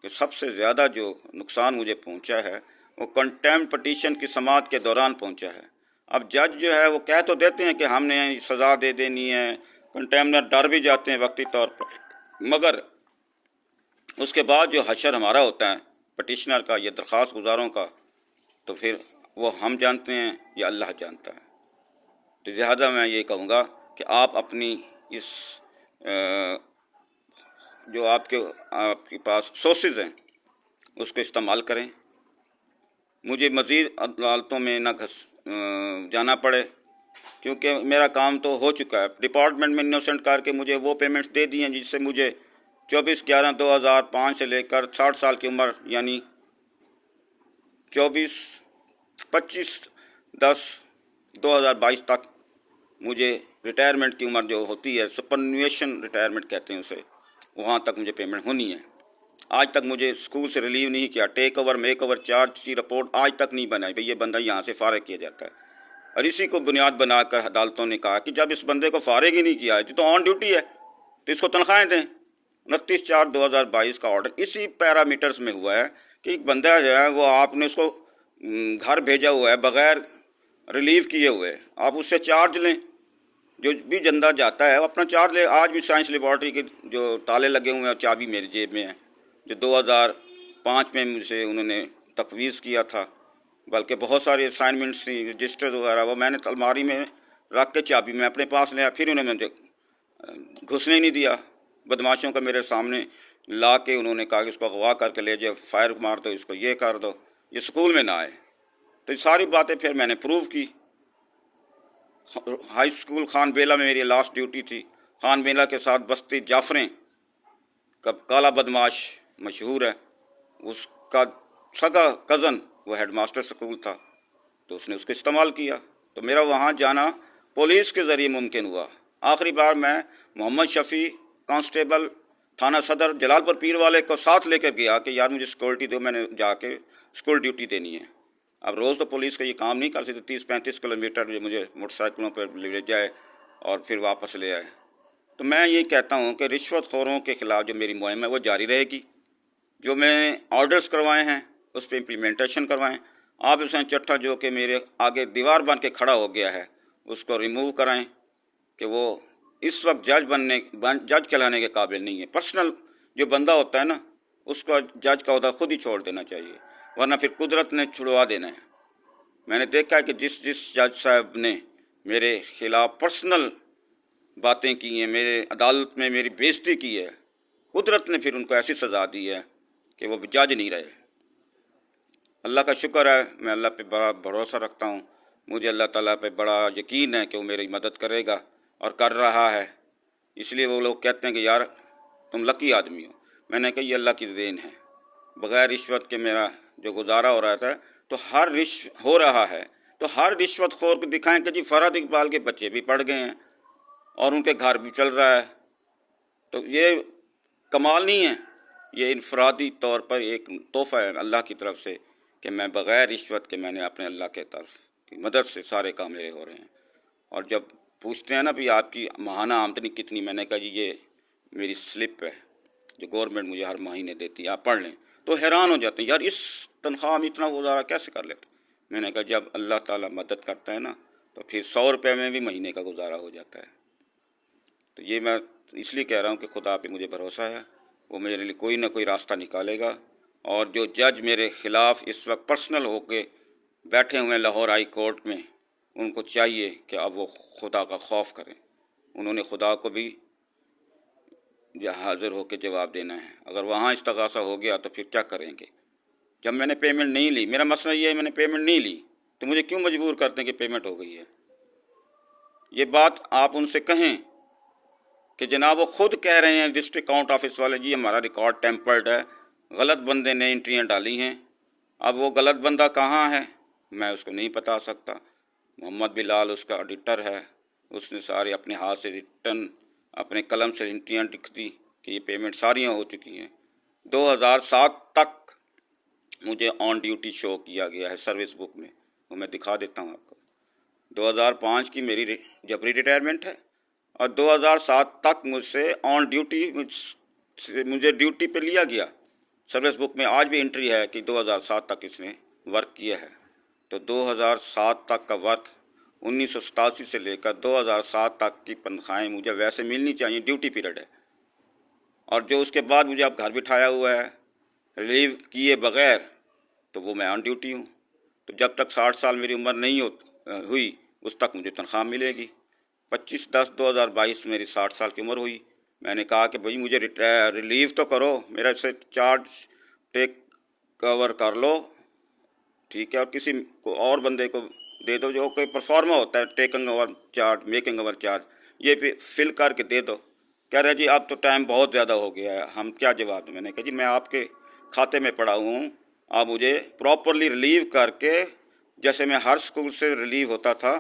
S1: کہ سب سے زیادہ جو نقصان مجھے پہنچا ہے وہ کنٹیمپٹ پٹیشن کی سماعت کے دوران پہنچا ہے. اب جج جو ہے وہ کہہ تو دیتے ہیں کہ ہم نے سزا دے دینی ہے، کنٹیمنر ڈر بھی جاتے ہیں وقتی طور پر، مگر اس کے بعد جو حشر ہمارا ہوتا ہے پٹیشنر کا یا درخواست گزاروں کا، تو پھر وہ ہم جانتے ہیں یا اللہ جانتا ہے. تو لہٰذا میں یہ کہوں گا کہ آپ اپنی اس جو آپ کے پاس سورسز ہیں اس کو استعمال کریں. مجھے مزید عدالتوں میں نہ جانا پڑے، کیونکہ میرا کام تو ہو چکا ہے. ڈپارٹمنٹ میں انوسنٹ کر کے مجھے وہ پیمنٹس دے دی ہیں جس سے مجھے 24/11/2005 سے لے کر 60 سال کی عمر یعنی 25/10/2022 تک مجھے ریٹائرمنٹ کی عمر جو ہوتی ہے، سپرنویشن ریٹائرمنٹ کہتے ہیں اسے، وہاں تک مجھے پیمنٹ ہونی ہے. آج تک مجھے اسکول سے ریلیو نہیں کیا. Take over make over charge کی رپورٹ آج تک نہیں بنائی بھئی یہ بندہ یہاں سے فارغ کیا جاتا ہے. اور اسی کو بنیاد بنا کر عدالتوں نے کہا کہ جب اس بندے کو فارغ ہی نہیں کیا ہے تو آن ڈیوٹی ہے تو اس کو تنخواہیں دیں. 29/4/2022 کا آرڈر اسی پیرامیٹرز میں ہوا ہے کہ ایک بندہ جو ہے وہ آپ نے اس کو گھر بھیجا ہوا ہے بغیر ریلیو کیے ہوئے، آپ اس سے چارج لیں. جو بھی بندہ جاتا ہے وہ اپنا چارج لے. آج بھی سائنس لیبارٹری کے جو تالے لگے ہوئے ہیں اور چابی میری جیب میں ہے، جو 2005 میں مجھ سے انہوں نے تفویض کیا تھا، بلکہ بہت ساری اسائنمنٹس تھیں، رجسٹر وغیرہ، وہ میں نے الماری میں رکھ کے چابی میں اپنے پاس لیا. پھر انہوں نے مجھے گھسنے نہیں دیا. بدماشوں کا میرے سامنے لا کے انہوں نے کہا کہ اس کو اغوا کر کے لے جاؤ، فائر مار دو، اس کو یہ کر دو، یہ سکول میں نہ آئے. تو یہ ساری باتیں پھر میں نے پروو کی. ہائی اسکول خان بیلا میں میری لاسٹ ڈیوٹی تھی. خان بیلا کے ساتھ بستی جعفریں کا کالا بدماش مشہور ہے، اس کا سگا کزن وہ ہیڈ ماسٹر اسکول تھا، تو اس نے اس کو استعمال کیا. تو میرا وہاں جانا پولیس کے ذریعے ممکن ہوا. آخری بار میں محمد شفیع کانسٹیبل تھانہ صدر جلال پور پیر والے کو ساتھ لے کر گیا کہ یار مجھے سیکورٹی دو، میں نے جا کے اسکول ڈیوٹی دینی ہے. اب روز تو پولیس کا یہ کام نہیں کر سکتی، 30-35 کلومیٹر مجھے موٹر سائیکلوں پر لے جائے اور پھر واپس لے آئے. تو میں یہ کہتا ہوں کہ رشوت خوروں کے خلاف جو میری مہم ہے وہ جاری رہے گی. جو میں نے آرڈرز کروائے ہیں اس پہ امپلیمنٹیشن کروائیں. آپ حسین چٹھا جو کہ میرے آگے دیوار بن کے کھڑا ہو گیا ہے اس کو ریموو کرائیں کہ وہ اس وقت جج کہلانے کے قابل نہیں ہے. پرسنل جو بندہ ہوتا ہے نا اس کو جج کا عہدہ خود ہی چھوڑ دینا چاہیے، ورنہ پھر قدرت نے چھڑوا دینا ہے. میں نے دیکھا ہے کہ جس جج صاحب نے میرے خلاف پرسنل باتیں کی ہیں، میرے عدالت میں میری بےزتی کی ہے، قدرت نے پھر ان کو ایسی سزا دی ہے کہ وہ جج نہیں رہے. اللہ کا شکر ہے، میں اللہ پہ بڑا بھروسہ رکھتا ہوں. مجھے اللہ تعالیٰ پہ بڑا یقین ہے کہ وہ میری مدد کرے گا اور کر رہا ہے. اس لیے وہ لوگ کہتے ہیں کہ یار تم لکی آدمی ہو. میں نے کہا یہ اللہ کی دین ہے. بغیر رشوت کے میرا جو گزارا ہو رہا تھا تو ہو رہا ہے تو ہر رشوت خور کو دکھائیں کہ جی فرحت اقبال کے بچے بھی پڑھ گئے ہیں اور ان کے گھر بھی چل رہا ہے. تو یہ کمال نہیں ہے، یہ انفرادی طور پر ایک تحفہ ہے اللہ کی طرف سے کہ میں بغیر رشوت کے میں نے اپنے اللہ کے طرف کی مدد سے سارے کام میرے ہو رہے ہیں. اور جب پوچھتے ہیں نا بھی آپ کی ماہانہ آمدنی کتنی، میں نے کہا جی یہ میری سلپ ہے جو گورنمنٹ مجھے ہر مہینے دیتی ہے، آپ پڑھ لیں. تو حیران ہو جاتے ہیں یار اس تنخواہ میں اتنا گزارا کیسے کر لیتے. میں نے کہا جب اللہ تعالیٰ مدد کرتا ہے نا تو پھر 100 روپے میں بھی مہینے کا گزارا ہو جاتا ہے. تو یہ میں اس لیے کہہ رہا ہوں کہ خدا پہ مجھے بھروسہ ہے، وہ میرے لیے کوئی نہ کوئی راستہ نکالے گا. اور جو جج میرے خلاف اس وقت پرسنل ہو کے بیٹھے ہوئے ہیں لاہور ہائی کورٹ میں، ان کو چاہیے کہ اب وہ خدا کا خوف کریں. انہوں نے خدا کو بھی حاضر ہو کے جواب دینا ہے. اگر وہاں استغاثہ ہو گیا تو پھر کیا کریں گے. جب میں نے پیمنٹ نہیں لی، میرا مسئلہ یہ ہے میں نے پیمنٹ نہیں لی تو مجھے کیوں مجبور کرتے ہیں کہ پیمنٹ ہو گئی ہے. یہ بات آپ ان سے کہیں کہ جناب وہ خود کہہ رہے ہیں ڈسٹرکٹ اکاؤنٹ آفس والے جی ہمارا ریکارڈ ٹیمپرڈ ہے، غلط بندے نے انٹریاں ڈالی ہیں. اب وہ غلط بندہ کہاں ہے میں اس کو نہیں بتا سکتا. محمد بلال اس کا ایڈیٹر ہے، اس نے سارے اپنے ہاتھ سے ریٹن اپنے قلم سے انٹریاں لکھ دی کہ یہ پیمنٹ ساریاں ہو چکی ہیں. 2007 تک مجھے آن ڈیوٹی شو کیا گیا ہے سروس بک میں، وہ میں دکھا دیتا ہوں آپ کو. 2005 کی میری جبری ریٹائرمنٹ ہے اور 2007 تک مجھ سے آن ڈیوٹی مجھے ڈیوٹی پہ لیا گیا. سروس بک میں آج بھی انٹری ہے کہ 2007 تک اس نے ورک کیا ہے. تو 2007 تک کا ورک 1987 سے لے کر 2007 تک کی تنخواہیں مجھے ویسے ملنی چاہیے، ڈیوٹی پیریڈ ہے. اور جو اس کے بعد مجھے اب گھر بٹھایا ہوا ہے ریلیو کیے بغیر تو وہ میں آن ڈیوٹی ہوں. تو جب تک 60 سال میری عمر نہیں ہوئی اس تک مجھے تنخواہ ملے گی. 25/10/2022 میری 60 سال کی عمر ہوئی. میں نے کہا کہ بھئی مجھے ریلیو تو کرو، میرا سے چارج ٹیک کور کر لو، ٹھیک ہے، اور کسی کو اور بندے کو دے دو جو کوئی پرفارما ہوتا ہے، taking over charge, making our charge, یہ بھی فل کر کے دے دو. کہہ رہے جی اب تو ٹائم بہت زیادہ ہو گیا ہے، ہم کیا جواب دیں. میں نے کہا جی میں آپ کے کھاتے میں پڑا ہوں، آپ مجھے پراپرلی ریلیو کر کے، جیسے میں ہر سکول سے ریلیو ہوتا تھا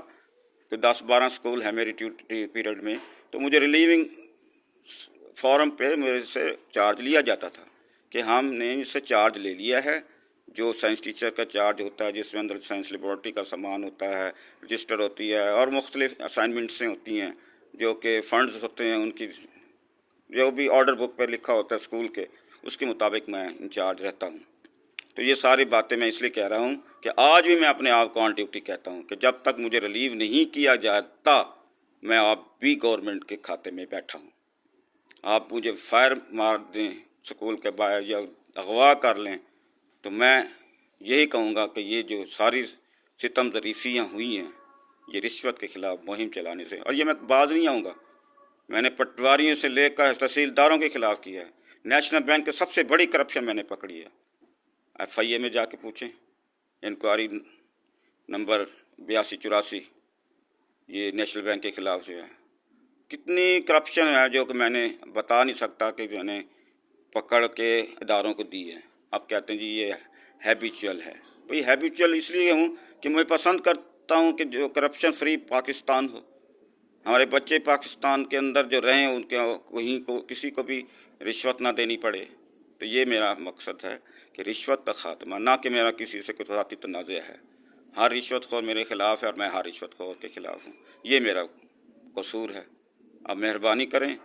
S1: کہ 10-12 سکول ہے میری ڈیوٹی پیریڈ میں، تو مجھے ریلیونگ فارم پہ میرے سے چارج لیا جاتا تھا کہ ہم نے اس سے چارج لے لیا ہے. جو سائنس ٹیچر کا چارج ہوتا ہے جس میں اندر سائنس لیبارٹری کا سامان ہوتا ہے، رجسٹر ہوتی ہے اور مختلف اسائنمنٹسیں ہوتی ہیں جو کہ فنڈز ہوتے ہیں، ان کی جو بھی آرڈر بک پہ لکھا ہوتا ہے اسکول کے، اس کے مطابق میں انچارج رہتا ہوں. تو یہ ساری باتیں میں اس لیے کہہ رہا ہوں کہ آج بھی میں اپنے آپ کو آن ڈیوٹی کہتا ہوں کہ جب تک مجھے ریلیو نہیں کیا جاتا میں آپ بھی گورنمنٹ کے کھاتے میں بیٹھا ہوں. آپ مجھے فائر مار دیں سکول کے باہر یا اغوا کر لیں تو میں یہی کہوں گا کہ یہ جو ساری ستم ظریفیاں ہوئی ہیں یہ رشوت کے خلاف مہم چلانے سے، اور یہ میں باز نہیں آؤں گا. میں نے پٹواریوں سے لے کر تحصیلداروں کے خلاف کیا ہے. نیشنل بینک کے سب سے بڑی کرپشن میں نے پکڑی ہے. FIA میں جا کے پوچھیں، انکوائری نمبر 8284 یہ نیشنل بینک کے خلاف جو ہے کتنی کرپشن ہے جو کہ میں نے بتا نہیں سکتا کہ میں نے پکڑ کے اداروں کو دی ہے. اب کہتے ہیں جی یہ ہیبیچول ہے. بھئی ہیبیچول اس لیے ہوں کہ میں پسند کرتا ہوں کہ جو کرپشن فری پاکستان ہو، ہمارے بچے پاکستان کے اندر جو رہیں ان کے کہیں کو کسی کو بھی رشوت نہ دینی پڑے. تو یہ میرا مقصد ہے کہ رشوت کا خاتمہ، نہ کہ میرا کسی سے کوئی ذاتی تنازع ہے. ہر رشوت خور میرے خلاف ہے اور میں ہر رشوت خور کے خلاف ہوں. یہ میرا قصور ہے. اب مہربانی کریں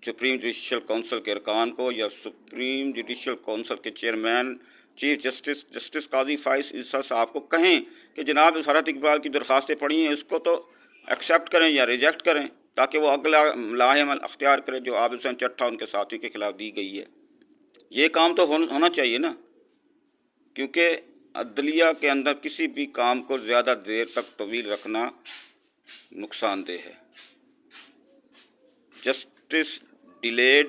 S1: سپریم جوڈیشل کونسل کے ارکان کو یا سپریم جوڈیشل کونسل کے چیئرمین چیف جسٹس قاضی فائز عیسیٰ صاحب کو کہیں کہ جناب فرحت اقبال کی درخواستیں پڑھی ہیں، اس کو تو ایکسیپٹ کریں یا ریجیکٹ کریں تاکہ وہ اگلا لاحم اختیار کرے جو عابد حسین چٹھا ان کے ساتھیوں کے خلاف دی گئی ہے. یہ کام تو ہونا چاہیے نا، کیونکہ عدلیہ کے اندر کسی بھی کام کو زیادہ دیر تک طویل رکھنا نقصان دہ ہے. جسٹس ڈیلیڈ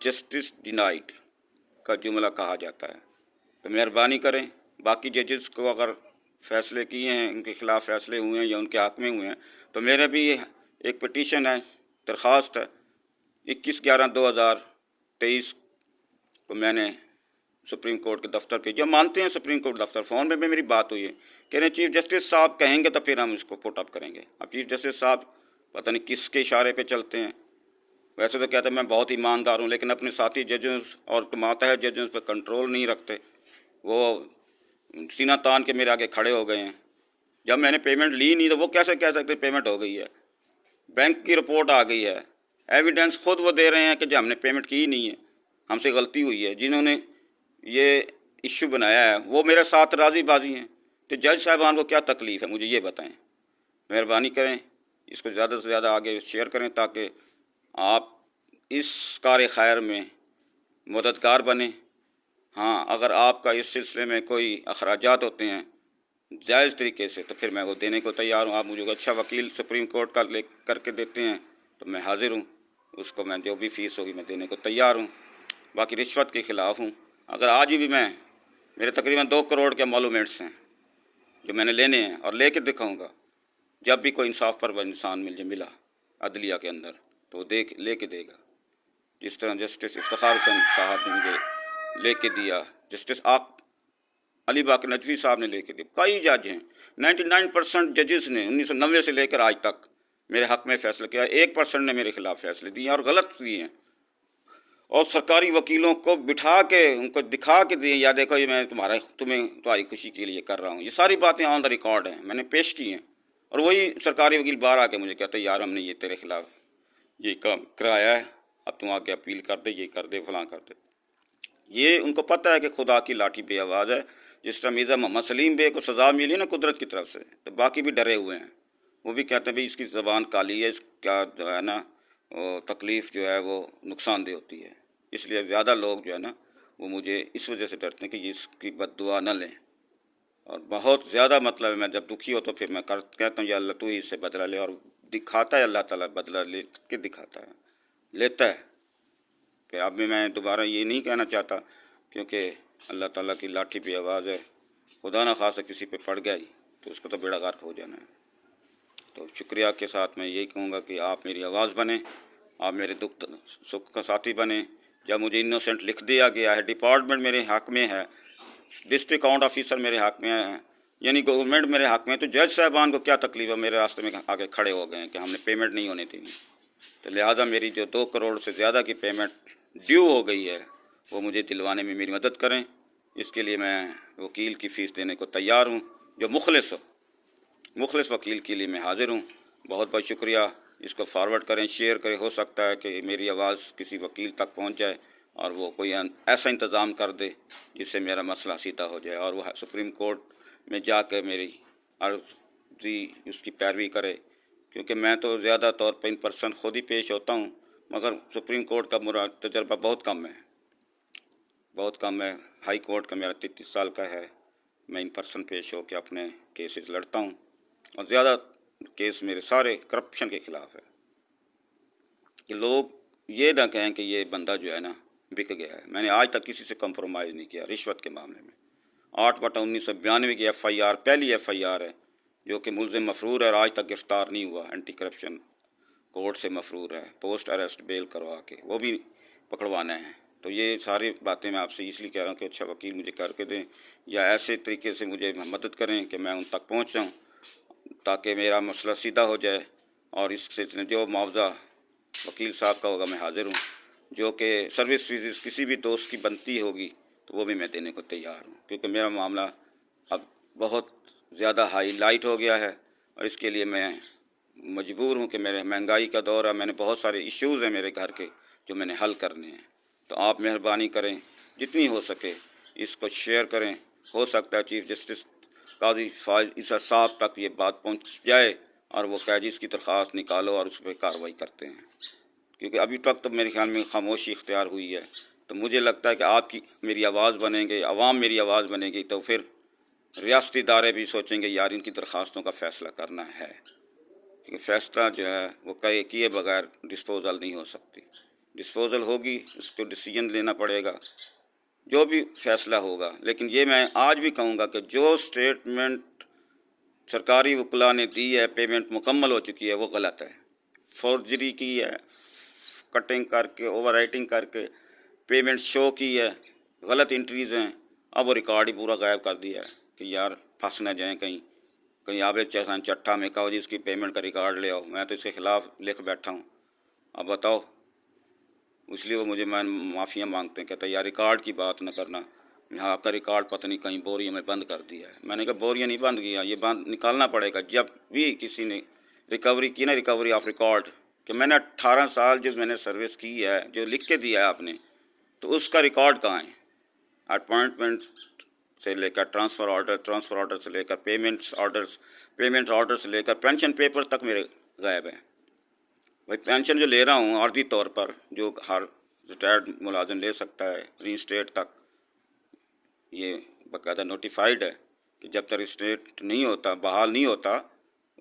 S1: جسٹس ڈینائڈ کا جملہ کہا جاتا ہے. تو مہربانی کریں باقی ججز کو اگر فیصلے کیے ہیں، ان کے خلاف فیصلے ہوئے ہیں یا ان کے حق میں ہوئے ہیں، تو میرے بھی ایک پٹیشن ہے، درخواست ہے. 21/11/2023 کو میں نے سپریم کورٹ کے دفتر پہ، جو مانتے ہیں سپریم کورٹ دفتر، فون میں بھی میری بات ہوئی ہے، کہہ رہے ہیں چیف جسٹس صاحب کہیں گے تو پھر ہم اس کو پٹ اپ کریں گے. اب چیف جسٹس صاحب پتہ نہیں کس کے اشارے پہ چلتے ہیں. ویسے تو کہتے ہیں میں بہت ایماندار ہوں، لیکن اپنے ساتھی ججز اور ماتحت ججز پہ کنٹرول نہیں رکھتے. وہ سینہ تان کے میرے آگے کھڑے ہو گئے ہیں. جب میں نے پیمنٹ لی نہیں تو وہ کیسے کہہ سکتے پیمنٹ ہو گئی ہے؟ بینک کی رپورٹ آ گئی ہے، ایویڈنس خود وہ دے رہے ہیں کہ جب ہم نے پیمنٹ کی ہی نہیں ہے، ہم سے غلطی ہوئی ہے. جنہوں نے یہ ایشو بنایا ہے وہ میرے ساتھ راضی بازی ہیں. تو جج صاحبان کو کیا تکلیف ہے مجھے یہ بتائیں. مہربانی کریں اس کو زیادہ سے زیادہ آگے شیئر کریں تاکہ آپ اس کار خیر میں مددگار بنیں. ہاں اگر آپ کا اس سلسلے میں کوئی اخراجات ہوتے ہیں جائز طریقے سے تو پھر میں وہ دینے کو تیار ہوں. آپ مجھے اچھا وکیل سپریم کورٹ کا لے کر کے دیتے ہیں تو میں حاضر ہوں، اس کو میں جو بھی فیس ہوگی میں دینے کو تیار ہوں. باقی رشوت کے خلاف ہوں. اگر آج بھی میرے تقریباً 2 کروڑ کے مالومنٹس ہیں جو میں نے لینے ہیں اور لے کے دکھاؤں گا. جب بھی کوئی انصاف پر انسان ملا عدلیہ کے اندر تو وہ لے کے دے گا. جس طرح جسٹس افتخار حسین صاحب نے مجھے لے کے دیا، جسٹس علی باقر نجوی صاحب نے لے کے دیا، کئی جج ہیں. 99% ججز نے 1990 سے لے کر آج تک میرے حق میں فیصلہ کیا. 1% نے میرے خلاف فیصلے دیے اور غلط دیے ہیں، اور سرکاری وکیلوں کو بٹھا کے ان کو دکھا کے دیے یا دیکھو یہ میں تمہاری خوشی کے لیے کر رہا ہوں. یہ ساری باتیں آن دا ریکارڈ ہیں، میں نے پیش کی ہیں. اور وہی سرکاری وکیل باہر آ کے مجھے کہتے ہیں یار ہم نے یہ تیرے خلاف یہ کام کرایا ہے، اب تم آ کے اپیل کر دے، یہ کر دے، فلاں کر دے. یہ ان کو پتہ ہے کہ خدا کی لاٹھی بے آواز ہے. جس طرح مرزا محمد سلیم بے کو سزا ملی نا قدرت کی طرف سے، تو باقی بھی ڈرے ہوئے ہیں. وہ بھی کہتے ہیں بھئی اس کی زبان کالی ہے، اس کا جو ہے نا تکلیف جو ہے وہ نقصان دہ ہوتی ہے. اس لیے زیادہ لوگ جو ہے نا وہ مجھے اس وجہ سے ڈرتے ہیں کہ اس کی بد دعا نہ لیں. اور بہت زیادہ مطلب ہے میں جب دکھی ہو تو پھر میں کہتا ہوں یا اللہ تو ہی اس سے بدلہ لے، اور دکھاتا ہے اللہ تعالیٰ، بدلہ لے کے دکھاتا ہے، لیتا ہے. پھر اب بھی میں دوبارہ یہ نہیں کہنا چاہتا کیونکہ اللہ تعالیٰ کی لاٹھی پہ آواز ہے، خدا نہ خواستہ کسی پہ پڑ گیا تو اس کو تو بیڑا غرق ہو جانا ہے. تو شکریہ کے ساتھ میں یہی کہوں گا کہ آپ میری آواز بنیں، آپ میرے دکھ سکھ کا ساتھی بنیں. جب مجھے انوسنٹ لکھ دیا گیا ہے، ڈپارٹمنٹ میرے حق میں ہے، ڈسٹرکٹ اکاؤنٹ آفیسر میرے حق میں ہے، یعنی گورنمنٹ میرے حق میں، تو جج صاحبان کو کیا تکلیف ہے میرے راستے میں آگے کھڑے ہو گئے ہیں کہ ہم نے پیمنٹ نہیں ہونے دی. تو لہٰذا میری جو 2 کروڑ سے زیادہ کی پیمنٹ ڈیو ہو گئی ہے وہ مجھے دلوانے میں میری مدد کریں. اس کے لیے میں وکیل کی فیس دینے کو تیار ہوں، جو مخلص وکیل کے لیے میں حاضر ہوں. بہت بہت شکریہ. اس کو فارورڈ کریں، شیئر کریں. ہو سکتا ہے کہ میری آواز کسی وکیل تک پہنچ جائے اور وہ کوئی ایسا انتظام کر دے جس سے میرا مسئلہ سیدھا ہو جائے اور وہ سپریم کورٹ میں جا کے میری عرضی اس کی پیروی کرے. کیونکہ میں تو زیادہ طور پہ ان پرسن خود ہی پیش ہوتا ہوں، مگر سپریم کورٹ کا میرا تجربہ بہت کم ہے. ہائی کورٹ کا میرا 33 سال کا ہے. میں ان پرسن پیش ہو کے اپنے کیسز لڑتا ہوں، اور زیادہ کیس میرے سارے کرپشن کے خلاف ہے. کہ لوگ یہ نہ کہیں کہ یہ بندہ جو ہے نا بک گیا ہے. میں نے آج تک کسی سے کمپرومائز نہیں کیا رشوت کے معاملے میں. 8/1992 کی FIR پہلی FIR ہے جو کہ ملزم مفرور ہے اور آج تک گرفتار نہیں ہوا، اینٹی کرپشن کورٹ سے مفرور ہے، پوسٹ اریسٹ بیل کروا کے، وہ بھی پکڑوانا ہے۔ تو یہ ساری باتیں میں آپ سے اس لیے کہہ رہا ہوں کہ اچھا وکیل مجھے کر کے دیں یا ایسے طریقے سے مجھے مدد کریں کہ میں ان تک پہنچ جاؤں تاکہ میرا مسئلہ سیدھا ہو جائے، اور اس سلسلے میں جو معاوضہ وکیل صاحب کا ہوگا میں حاضر ہوں، جو کہ سروس فیس کسی بھی دوست کی بنتی ہوگی تو وہ بھی میں دینے کو تیار ہوں، کیونکہ میرا معاملہ اب بہت زیادہ ہائی لائٹ ہو گیا ہے اور اس کے لیے میں مجبور ہوں کہ میرے مہنگائی کا دور ہے، میں نے بہت سارے ایشوز ہیں میرے گھر کے جو میں نے حل کرنے ہیں۔ تو آپ مہربانی کریں، جتنی ہو سکے اس کو شیئر کریں، ہو سکتا ہے چیف جسٹس قاضی فائز عیسیٰ صاحب تک یہ بات پہنچ جائے اور وہ کہہ جی اس کی درخواست نکالو اور اس پہ کارروائی کرتے ہیں، کیونکہ ابھی تک تو میرے خیال میں خاموشی اختیار ہوئی ہے۔ تو مجھے لگتا ہے کہ آپ کی میری آواز بنیں گے، عوام میری آواز بنے گی، تو پھر ریاستی ادارے بھی سوچیں گے یار ان کی درخواستوں کا فیصلہ کرنا ہے، کیونکہ فیصلہ جو ہے وہ کیے بغیر ڈسپوزل نہیں ہو سکتی، ڈسپوزل ہوگی اس کو ڈیسیجن لینا پڑے گا جو بھی فیصلہ ہوگا۔ لیکن یہ میں آج بھی کہوں گا کہ جو سٹیٹمنٹ سرکاری وکلاء نے دی ہے، پیمنٹ مکمل ہو چکی ہے، وہ غلط ہے، فورجری کی ہے، کٹنگ کر کے اوور رائٹنگ کر کے پیمنٹ شو کی ہے، غلط انٹریز ہیں، اب وہ ریکارڈ ہی پورا غائب کر دیا ہے کہ یار پھنس نہ جائیں کہیں آپ ایک چہسان چٹھا میں کہو جی اس کی پیمنٹ کا ریکارڈ لے آؤ، میں تو اس کے خلاف لکھ بیٹھا ہوں، اب بتاؤ۔ اس لیے وہ مجھے معافیاں مانگتے ہیں، کہتے ہیں یار ریکارڈ کی بات نہ کرنا، یہاں آپ کا ریکارڈ پتہ نہیں کہیں بوریوں میں بند کر دیا ہے۔ میں نے کہا بوریاں نہیں بند کیا، یہ بند نکالنا پڑے گا جب بھی کسی نے ریکوری کی نا، ریکوری آف ریکارڈ، کہ میں نے 18 سال جو میں نے سروس کی ہے، جو لکھ کے دیا ہے آپ نے، تو اس کا ریکارڈ کہاں ہے؟ اپوائنٹمنٹ سے لے کر ٹرانسفر آرڈر سے لے کر پیمنٹ آرڈر سے لے کر پینشن پیپر تک میرے غائب ہیں۔ بھائی پینشن جو لے رہا ہوں عارضی طور پر، جو ہر ریٹائرڈ ملازم لے سکتا ہے، ری اسٹیٹ تک یہ باقاعدہ نوٹیفائڈ ہے کہ جب تک اسٹیٹ نہیں ہوتا، بحال نہیں ہوتا،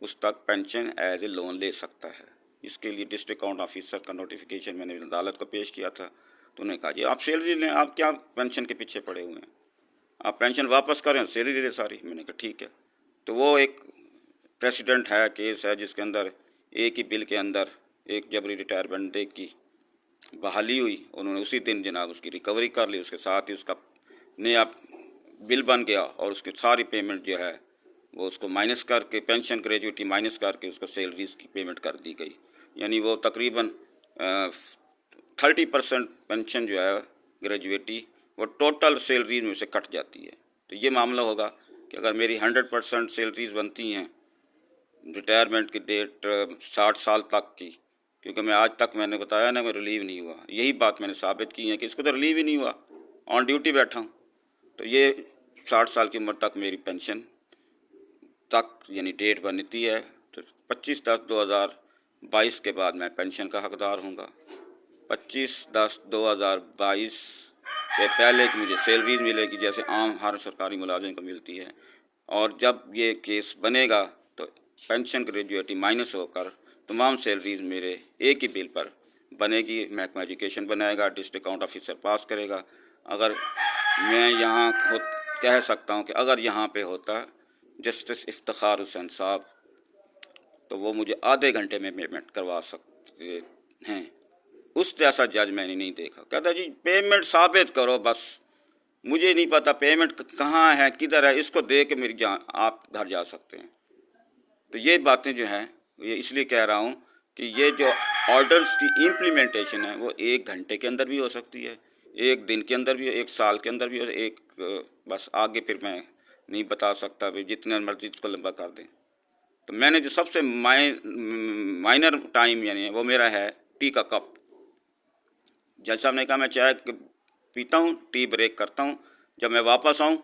S1: اس تک پینشن ایز اے لون لے سکتا ہے۔ اس کے لیے ڈسٹرکٹ اکاؤنٹ آفیسر کا نوٹیفیکیشن میں نے عدالت کو پیش کیا تھا، تو انہوں نے کہا جی آپ سیلری لیں، آپ کیا پینشن کے پیچھے پڑے ہوئے ہیں، آپ پینشن واپس کریں، سیلری لیں ساری۔ میں نے کہا ٹھیک ہے۔ تو وہ ایک پریسیڈنٹ ہے، کیس ہے، جس کے اندر ایک ہی بل کے اندر ایک جبری ریٹائرمنٹ دے کی بحالی ہوئی، انہوں نے اسی دن جناب اس کی ریکوری کر لی، اس کے ساتھ ہی اس کا نیا بل بن گیا اور اس کی ساری پیمنٹ جو ہے وہ اس کو مائنس کر کے، پینشن گریجویٹی مائنس کر کے اس کو سیلریز کی پیمنٹ کر دی گئی، یعنی وہ تقریباً 30% پینشن جو ہے گریجویٹی وہ ٹوٹل سیلریز میں سے کٹ جاتی ہے۔ تو یہ معاملہ ہوگا کہ اگر میری 100% سیلریز بنتی ہیں ریٹائرمنٹ کی ڈیٹ 60 سال تک کی، کیونکہ میں آج تک میں نے بتایا نا میں ریلیو نہیں ہوا، یہی بات میں نے ثابت کی ہے کہ اس کو تو ریلیو ہی نہیں ہوا، آن ڈیوٹی بیٹھا ہوں، تو یہ 60 سال کی عمر تک میری پینشن تک یعنی ڈیٹ بنتی ہے، تو 25/10/2022 کے بعد میں پینشن کا حقدار ہوں گا۔ 25/10/2022 سے پہلے کہ مجھے سیلریز ملے گی جیسے عام ہر سرکاری ملازم کو ملتی ہے، اور جب یہ کیس بنے گا تو پینشن گریجویٹی مائنس ہو کر تمام سیلریز میرے ایک ہی بل پر بنے گی، محکمہ ایجوکیشن بنائے گا، ڈسٹرکٹ اکاؤنٹ آفیسر پاس کرے گا۔ اگر میں یہاں کہہ سکتا ہوں کہ اگر یہاں پہ ہوتا جسٹس افتخار حسین صاحب تو وہ مجھے آدھے گھنٹے میں پیمنٹ کروا سکتے ہیں، اس جیسا جج میں نے نہیں دیکھا۔ کہتا جی پیمنٹ ثابت کرو، بس مجھے نہیں پتا پیمنٹ کہاں ہے، کدھر ہے، اس کو دے کے میری آپ گھر جا سکتے ہیں۔ تو یہ باتیں جو ہیں یہ اس لیے کہہ رہا ہوں کہ یہ جو آرڈرز کی امپلیمنٹیشن ہے وہ 1 گھنٹے کے اندر بھی ہو سکتی ہے، 1 دن کے اندر بھی، 1 سال کے اندر بھی، اور بس آگے پھر میں نہیں بتا سکتا، بھی جتنے مرضی اس کو لمبا کر دیں۔ تو میں نے جو سب سے مائنر ٹائم یعنی وہ میرا ہے ٹی کا کپ۔ جج صاحب نے کہا میں چائے پیتا ہوں، ٹی بریک کرتا ہوں، جب میں واپس آؤں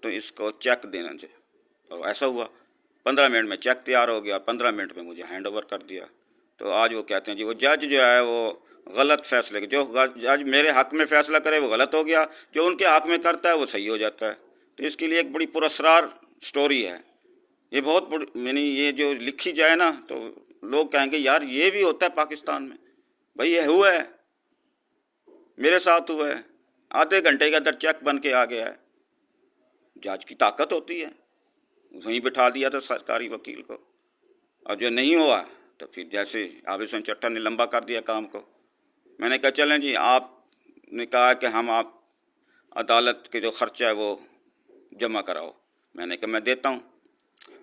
S1: تو اس کو چیک دینا چاہیے، اور ایسا ہوا 15 منٹ میں چیک تیار ہو گیا، 15 منٹ میں مجھے ہینڈ اوور کر دیا۔ تو آج وہ کہتے ہیں جی وہ جج جو ہے وہ غلط فیصلے، جو جج میرے حق میں فیصلہ کرے وہ غلط ہو گیا، جو ان کے حق میں کرتا ہے وہ صحیح ہو جاتا ہے۔ تو اس کے لیے ایک بڑی پراسرار سٹوری ہے، یہ بہت بڑی، یعنی یہ جو لکھی جائے نا تو لوگ کہیں گے یار یہ بھی ہوتا ہے پاکستان میں۔ بھائی یہ ہوا ہے، میرے ساتھ ہوا ہے، آدھے گھنٹے کے اندر چیک بن کے آ گیا ہے۔ جج کی طاقت ہوتی ہے، وہیں بٹھا دیا تھا سرکاری وکیل کو، اور جو نہیں ہوا تو پھر جیسے عابد حسین چٹھا نے لمبا کر دیا کام کو۔ میں نے کہا چلیں جی، آپ نے کہا کہ ہم آپ عدالت کے جو خرچہ ہے وہ جمع کراؤ۔ میں نے کہا میں دیتا ہوں،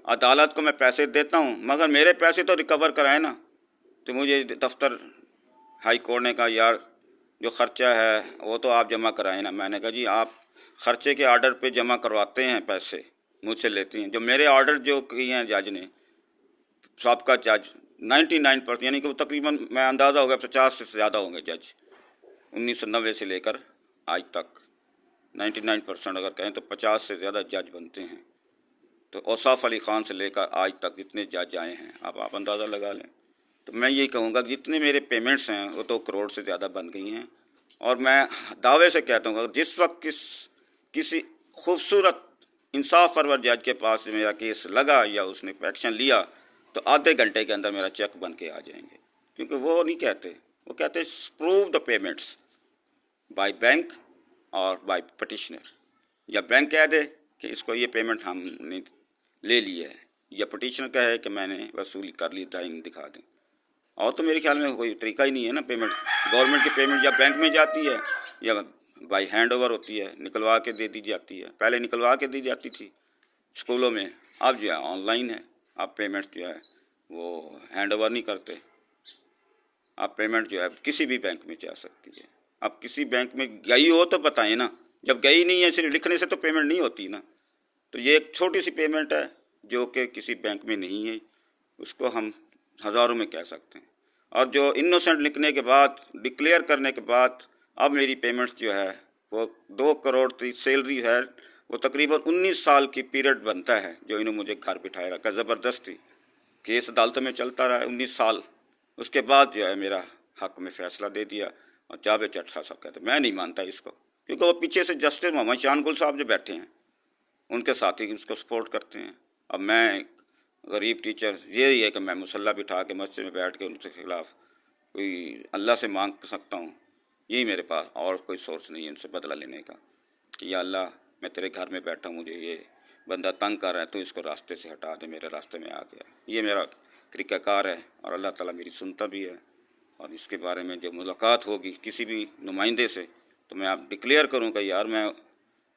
S1: عدالت کو میں پیسے دیتا ہوں، مگر میرے پیسے تو ریکور کرائے نا۔ تو مجھے دفتر ہائی کورٹ نے کہا یار جو خرچہ ہے وہ تو آپ جمع کرائیں نا۔ میں نے کہا جی آپ خرچے کے آرڈر پہ جمع کرواتے ہیں، پیسے مجھ سے لیتے ہیں، جو میرے آرڈر جو کیے ہیں جج نے، سابقہ جج 99%، یعنی کہ وہ تقریباً میں اندازہ ہو گیا 50 سے زیادہ ہوں گے جج 1990 سے لے کر آج تک، 99% اگر کہیں تو 50 سے زیادہ جج بنتے ہیں۔ تو اوصاف علی خان سے لے کر آج تک جتنے جج آئے ہیں آپ اندازہ لگا لیں۔ تو میں یہی کہوں گا کہ جتنے میرے پیمنٹس ہیں وہ 2 کروڑ سے زیادہ بن گئی ہیں، اور میں دعوے سے کہتا ہوں کہ جس وقت کسی خوبصورت انصاف پرور جج کے پاس میرا کیس لگا یا اس نے ایکشن لیا تو آدھے گھنٹے کے اندر میرا چیک بن کے آ جائیں گے، کیونکہ وہ نہیں کہتے، وہ کہتے prove the payments by bank اور بائی پٹیشنر، یا بینک کہہ دے کہ اس کو یہ پیمنٹ ہم نے لے لی ہے، یا پٹیشنر کہے کہ میں نے وصولی کر لی، دائیں دکھا دیں۔ اور تو میرے خیال میں کوئی طریقہ ہی نہیں ہے نا پیمنٹ، گورنمنٹ کی پیمنٹ یا بینک میں جاتی ہے یا بائی ہینڈ اوور ہوتی ہے، نکلوا کے دے دی جاتی ہے۔ پہلے نکلوا کے دی جاتی تھی اسکولوں میں، اب جو ہے آن لائن ہے، آپ پیمنٹ جو ہے وہ ہینڈ اوور نہیں کرتے، آپ پیمنٹ جو ہے کسی بھی بینک میں جا سکتی ہے۔ اب کسی بینک میں گئی ہو تو بتائیں نا، جب گئی نہیں ہے صرف لکھنے سے تو پیمنٹ نہیں ہوتی نا۔ تو یہ ایک چھوٹی سی پیمنٹ ہے جو کہ کسی بینک میں نہیں ہے، اس کو ہم ہزاروں میں کہہ سکتے ہیں، اور جو انوسنٹ لکھنے کے بعد ڈکلیئر کرنے کے بعد اب میری پیمنٹس جو ہے وہ 2 کروڑ کی سیلری ہے، وہ تقریباً 19 سال کی پیریڈ بنتا ہے جو انہوں مجھے گھر بٹھائے رکھا زبردستی، کیس عدالتوں میں چلتا رہا 19 سال، اس کے بعد جو ہے میرا حق میں فیصلہ دے دیا۔ اور جاوید چٹھا صاحب کہتے ہیں میں نہیں مانتا اس کو، کیونکہ وہ پیچھے سے جسٹس محمد شان گل صاحب جو بیٹھے ہیں ان کے ساتھی اس کو سپورٹ کرتے ہیں۔ اب میں غریب ٹیچر یہی ہے کہ میں مسلح بٹھا کے مسجد میں بیٹھ کے ان کے خلاف کوئی اللہ سے مانگ سکتا ہوں، یہی میرے پاس اور کوئی سورس نہیں ہے ان سے بدلہ لینے کا، کہ یا اللہ میں تیرے گھر میں بیٹھا ہوں، مجھے یہ بندہ تنگ کر رہا ہے تو اس کو راستے سے ہٹا دے، میرے راستے میں آ گیا۔ یہ میرا طریقہ کار ہے، اور اللہ تعالیٰ میری سنتا بھی ہے، اور اس کے بارے میں جو ملاقات ہوگی کسی بھی نمائندے سے تو میں آپ ڈکلیئر کروں کہ یار میں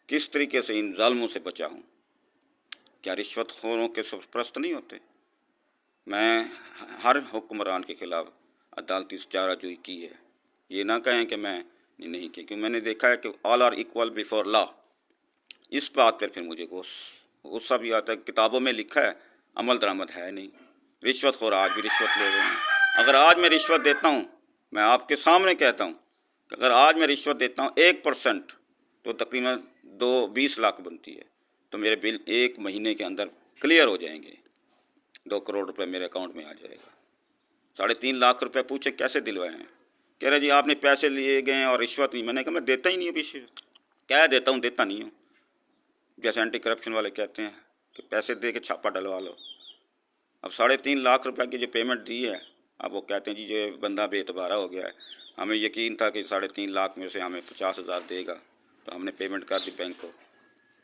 S1: کس طریقے سے ان ظالموں سے بچا ہوں۔ کیا رشوت خوروں کے سرپرست نہیں ہوتے؟ میں ہر حکمران کے خلاف عدالتی چارہ جوئی کی ہے، یہ نہ کہیں کہ میں نہیں کی، کیونکہ میں نے دیکھا ہے کہ آل آر ایکول بیفور لا۔ اس بات پر پھر مجھے غصہ بھی آتا ہے، کتابوں میں لکھا ہے، عمل درآمد ہے نہیں، رشوت خور آج بھی رشوت لے رہے ہیں۔ اگر آج میں رشوت دیتا ہوں، میں آپ کے سامنے کہتا ہوں کہ اگر آج میں رشوت دیتا ہوں 1% تو تقریباً 20 لاکھ بنتی ہے، تو میرے بل 1 مہینے کے اندر کلیئر ہو جائیں گے، 2 کروڑ روپے میرے اکاؤنٹ میں آ جائے گا۔ 3.5 لاکھ روپے پوچھے کیسے دلوائے ہیں؟ کہہ رہے جی آپ نے پیسے لیے گئے ہیں اور رشوت نہیں۔ میں نے کہا میں دیتا ہی نہیں ہوں، پیچھے کہہ دیتا ہوں دیتا نہیں ہوں، جیسے اینٹی کرپشن والے کہتے ہیں کہ پیسے دے کے چھاپا ڈلوا لو۔ اب 3.5 لاکھ روپے کی جو پیمنٹ دی ہے، اب وہ کہتے ہیں جی جو بندہ بے اعتبارہ ہو گیا ہے، ہمیں یقین تھا کہ 3.5 لاکھ میں سے ہمیں 50,000 دے گا، تو ہم نے پیمنٹ کر دی بینک کو۔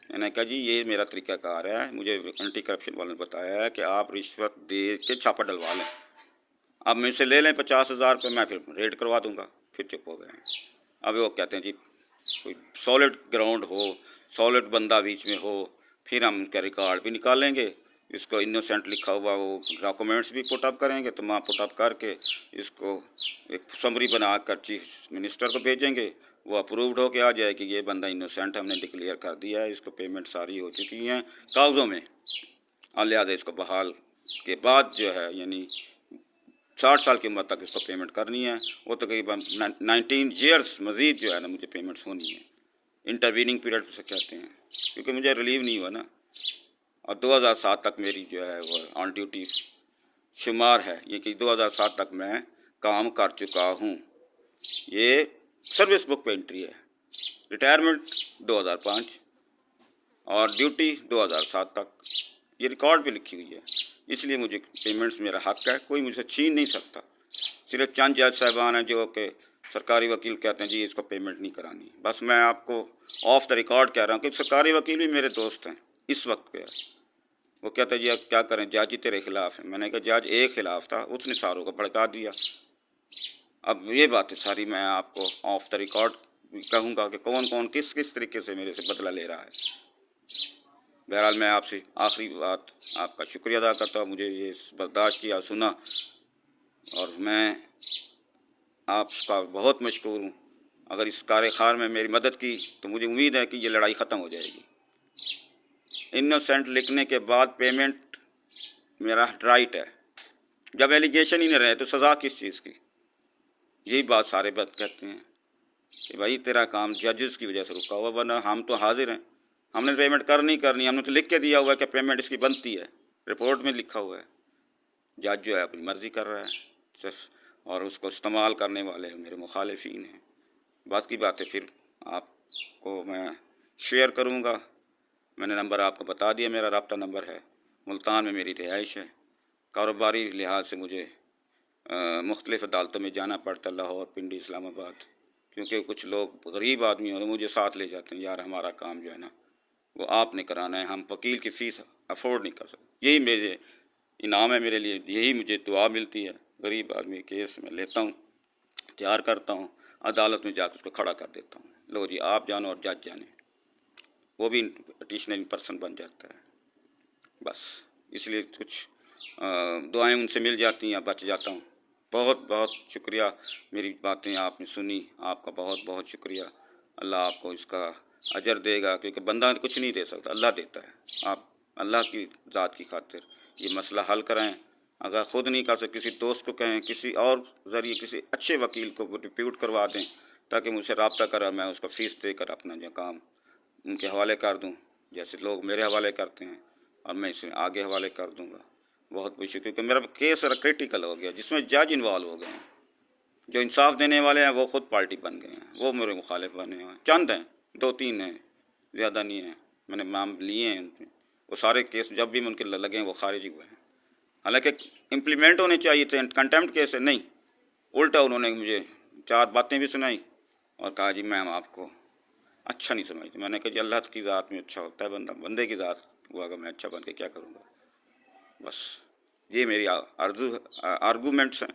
S1: میں نے کہا جی یہ میرا طریقہ کار ہے، مجھے اینٹی کرپشن والوں نے بتایا ہے کہ آپ رشوت دے کے چھاپا ڈلوا لیں، اب مجھ سے لے لیں 50,000 روپے، میں پھر ریڈ کروا دوں گا۔ پھر چپ ہو گئے ہیں۔ اب وہ کہتے ہیں جی کوئی سالڈ گراؤنڈ ہو، سالڈ بندہ بیچ میں ہو، پھر ہم کا ریکارڈ بھی نکالیں گے، اس کو انوسینٹ لکھا ہوا وہ ڈاکومنٹس بھی پٹ اپ کریں گے، تمام پٹ اپ کر کے اس کو ایک سمری بنا کر چیف منسٹر کو بھیجیں گے، وہ اپرووڈ ہو کے آ جائے کہ یہ بندہ انوسینٹ ہم نے ڈکلیئر کر دیا ہے، اس کو پیمنٹ ساری ہو چکی ہیں کاغذوں میں، اور لہٰذا اس کو بحال کے بعد جو ہے یعنی 60 سال کی عمر تک اس کو پیمنٹ کرنی ہے۔ وہ تقریباً 19 ایئرس مزید جو ہے نا مجھے پیمنٹس ہونی ہے، انٹرویننگ پیریڈ سے کہتے ہیں، کیونکہ مجھے ریلیو نہیں ہوا نا، اور 2007 تک میری جو ہے وہ آن ڈیوٹی شمار ہے، یہ کہ 2007 تک میں کام کر چکا ہوں، یہ سروس بک پہ انٹری ہے۔ ریٹائرمنٹ 2005 اور ڈیوٹی 2007 تک، یہ ریکارڈ پہ لکھی ہوئی ہے، اس لیے مجھے پیمنٹس میرا حق ہے، کوئی مجھ سے چھین نہیں سکتا۔ صرف چند جج صاحبان ہیں جو کہ سرکاری وکیل کہتے ہیں جی اس کو پیمنٹ نہیں کرانی. بس میں آپ کو آف دا ریکارڈ کہہ رہا ہوں کہ سرکاری وکیل بھی میرے دوست ہیں اس وقت کے. وہ کہتے ہیں جی اب کیا کریں جج ہی تیرے خلاف ہے. میں نے کہا جج ایک خلاف تھا, اس نے ساروں کو بھڑکا دیا. اب یہ باتیں ساری میں آپ کو آف دا ریکارڈ کہوں گا کہ کون کون کس کس طریقے سے میرے سے بدلہ لے رہا ہے. بہرحال میں آپ سے آخری بات آپ کا شکریہ ادا کرتا ہوں, مجھے یہ برداشت کیا, سنا, اور میں آپ کا بہت مشکور ہوں. اگر اس کار خار میں میری مدد کی تو مجھے امید ہے کہ یہ لڑائی ختم ہو جائے گی. انوسینٹ لکھنے کے بعد پیمنٹ میرا رائٹ ہے. جب ایلیگیشن ہی نہ رہے تو سزا کس چیز کی؟ یہی بات سارے بات کہتے ہیں کہ بھائی تیرا کام ججز کی وجہ سے رکا ہوا, ورنہ ہم تو حاضر ہیں, ہم نے پیمنٹ کرنی کرنی, ہم نے تو لکھ کے دیا ہوا ہے کہ پیمنٹ اس کی بنتی ہے, رپورٹ میں لکھا ہوا ہے. جج جو ہے اپنی مرضی کر رہا ہے صرف, اور اس کو استعمال کرنے والے میرے مخالفین ہیں. باقی باتیں پھر آپ کو میں شیئر کروں گا. میں نے نمبر آپ کو بتا دیا, میرا رابطہ نمبر ہے. ملتان میں میری رہائش ہے. کاروباری لحاظ سے مجھے مختلف عدالتوں میں جانا پڑتا ہے, لاہور, پنڈی, اسلام آباد, کیونکہ کچھ لوگ غریب آدمی ہیں مجھے ساتھ لے جاتے ہیں, یار ہمارا کام جو ہے نا وہ آپ نے کرانا ہے, ہم وکیل کی فیس افورڈ نہیں کر سکتے. یہی میرے انعام ہے میرے لیے, یہی مجھے دعا ملتی ہے. غریب آدمی کیس میں لیتا ہوں, تیار کرتا ہوں, عدالت میں جا کے اس کو کھڑا کر دیتا ہوں, لو جی آپ جانو اور جج جانے, وہ بھی پٹیشنر پرسن بن جاتا ہے. بس اس لیے کچھ دعائیں ان سے مل جاتی ہیں, بچ جاتا ہوں. بہت بہت شکریہ, میری باتیں آپ نے سنی, آپ کا بہت بہت شکریہ. اللہ آپ کو اس کا اجر دے گا, کیونکہ بندہ کچھ نہیں دے سکتا, اللہ دیتا ہے. آپ اللہ کی ذات کی خاطر یہ مسئلہ حل کریں. اگر خود نہیں کر سکتے کسی دوست کو کہیں, کسی اور ذریعے کسی اچھے وکیل کو ڈپیوٹ کروا دیں تاکہ مجھ سے رابطہ کرا, میں اس کو فیس دے کر اپنا جو کام ان کے حوالے کر دوں, جیسے لوگ میرے حوالے کرتے ہیں, اور میں اسے آگے حوالے کر دوں گا. بہت بہت شکریہ, کہ میرا کیس کریٹیکل ہو گیا جس میں جج انوالو ہو گئے ہیں. جو انصاف دینے والے ہیں وہ خود پارٹی بن گئے ہیں, وہ میرے مخالف بنے ہوئے ہیں. چند ہیں, 2-3 ہیں, زیادہ نہیں ہیں. میں نے نام لیے ہیں, وہ سارے کیس جب بھی ان کے لگے ہیں وہ خارج ہوئے ہیں. حالانکہ امپلیمنٹ ہونے چاہیے تھے, کنٹمپٹ کیس ہے نہیں, الٹا انہوں نے مجھے 4 باتیں بھی سنائی اور کہا جی میں آپ کو اچھا نہیں سمجھتی. میں نے کہا جی اللہ کی ذات میں اچھا ہوتا ہے بندہ, بندے کی ذات وہ اگر میں اچھا بن کے کیا کروں گا. بس یہ میری آرگومنٹس ہیں.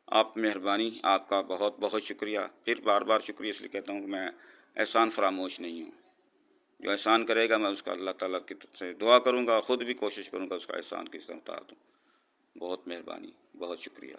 S1: آپ مہربانی, آپ کا بہت بہت شکریہ. پھر بار بار شکریہ اس لیے کہتا ہوں کہ میں احسان فراموش نہیں ہوں. جو احسان کرے گا میں اس کا اللہ تعالیٰ کی طرف سے دعا کروں گا, خود بھی کوشش کروں گا اس کا احسان کس طرح اتار دوں. بہت مہربانی, بہت شکریہ.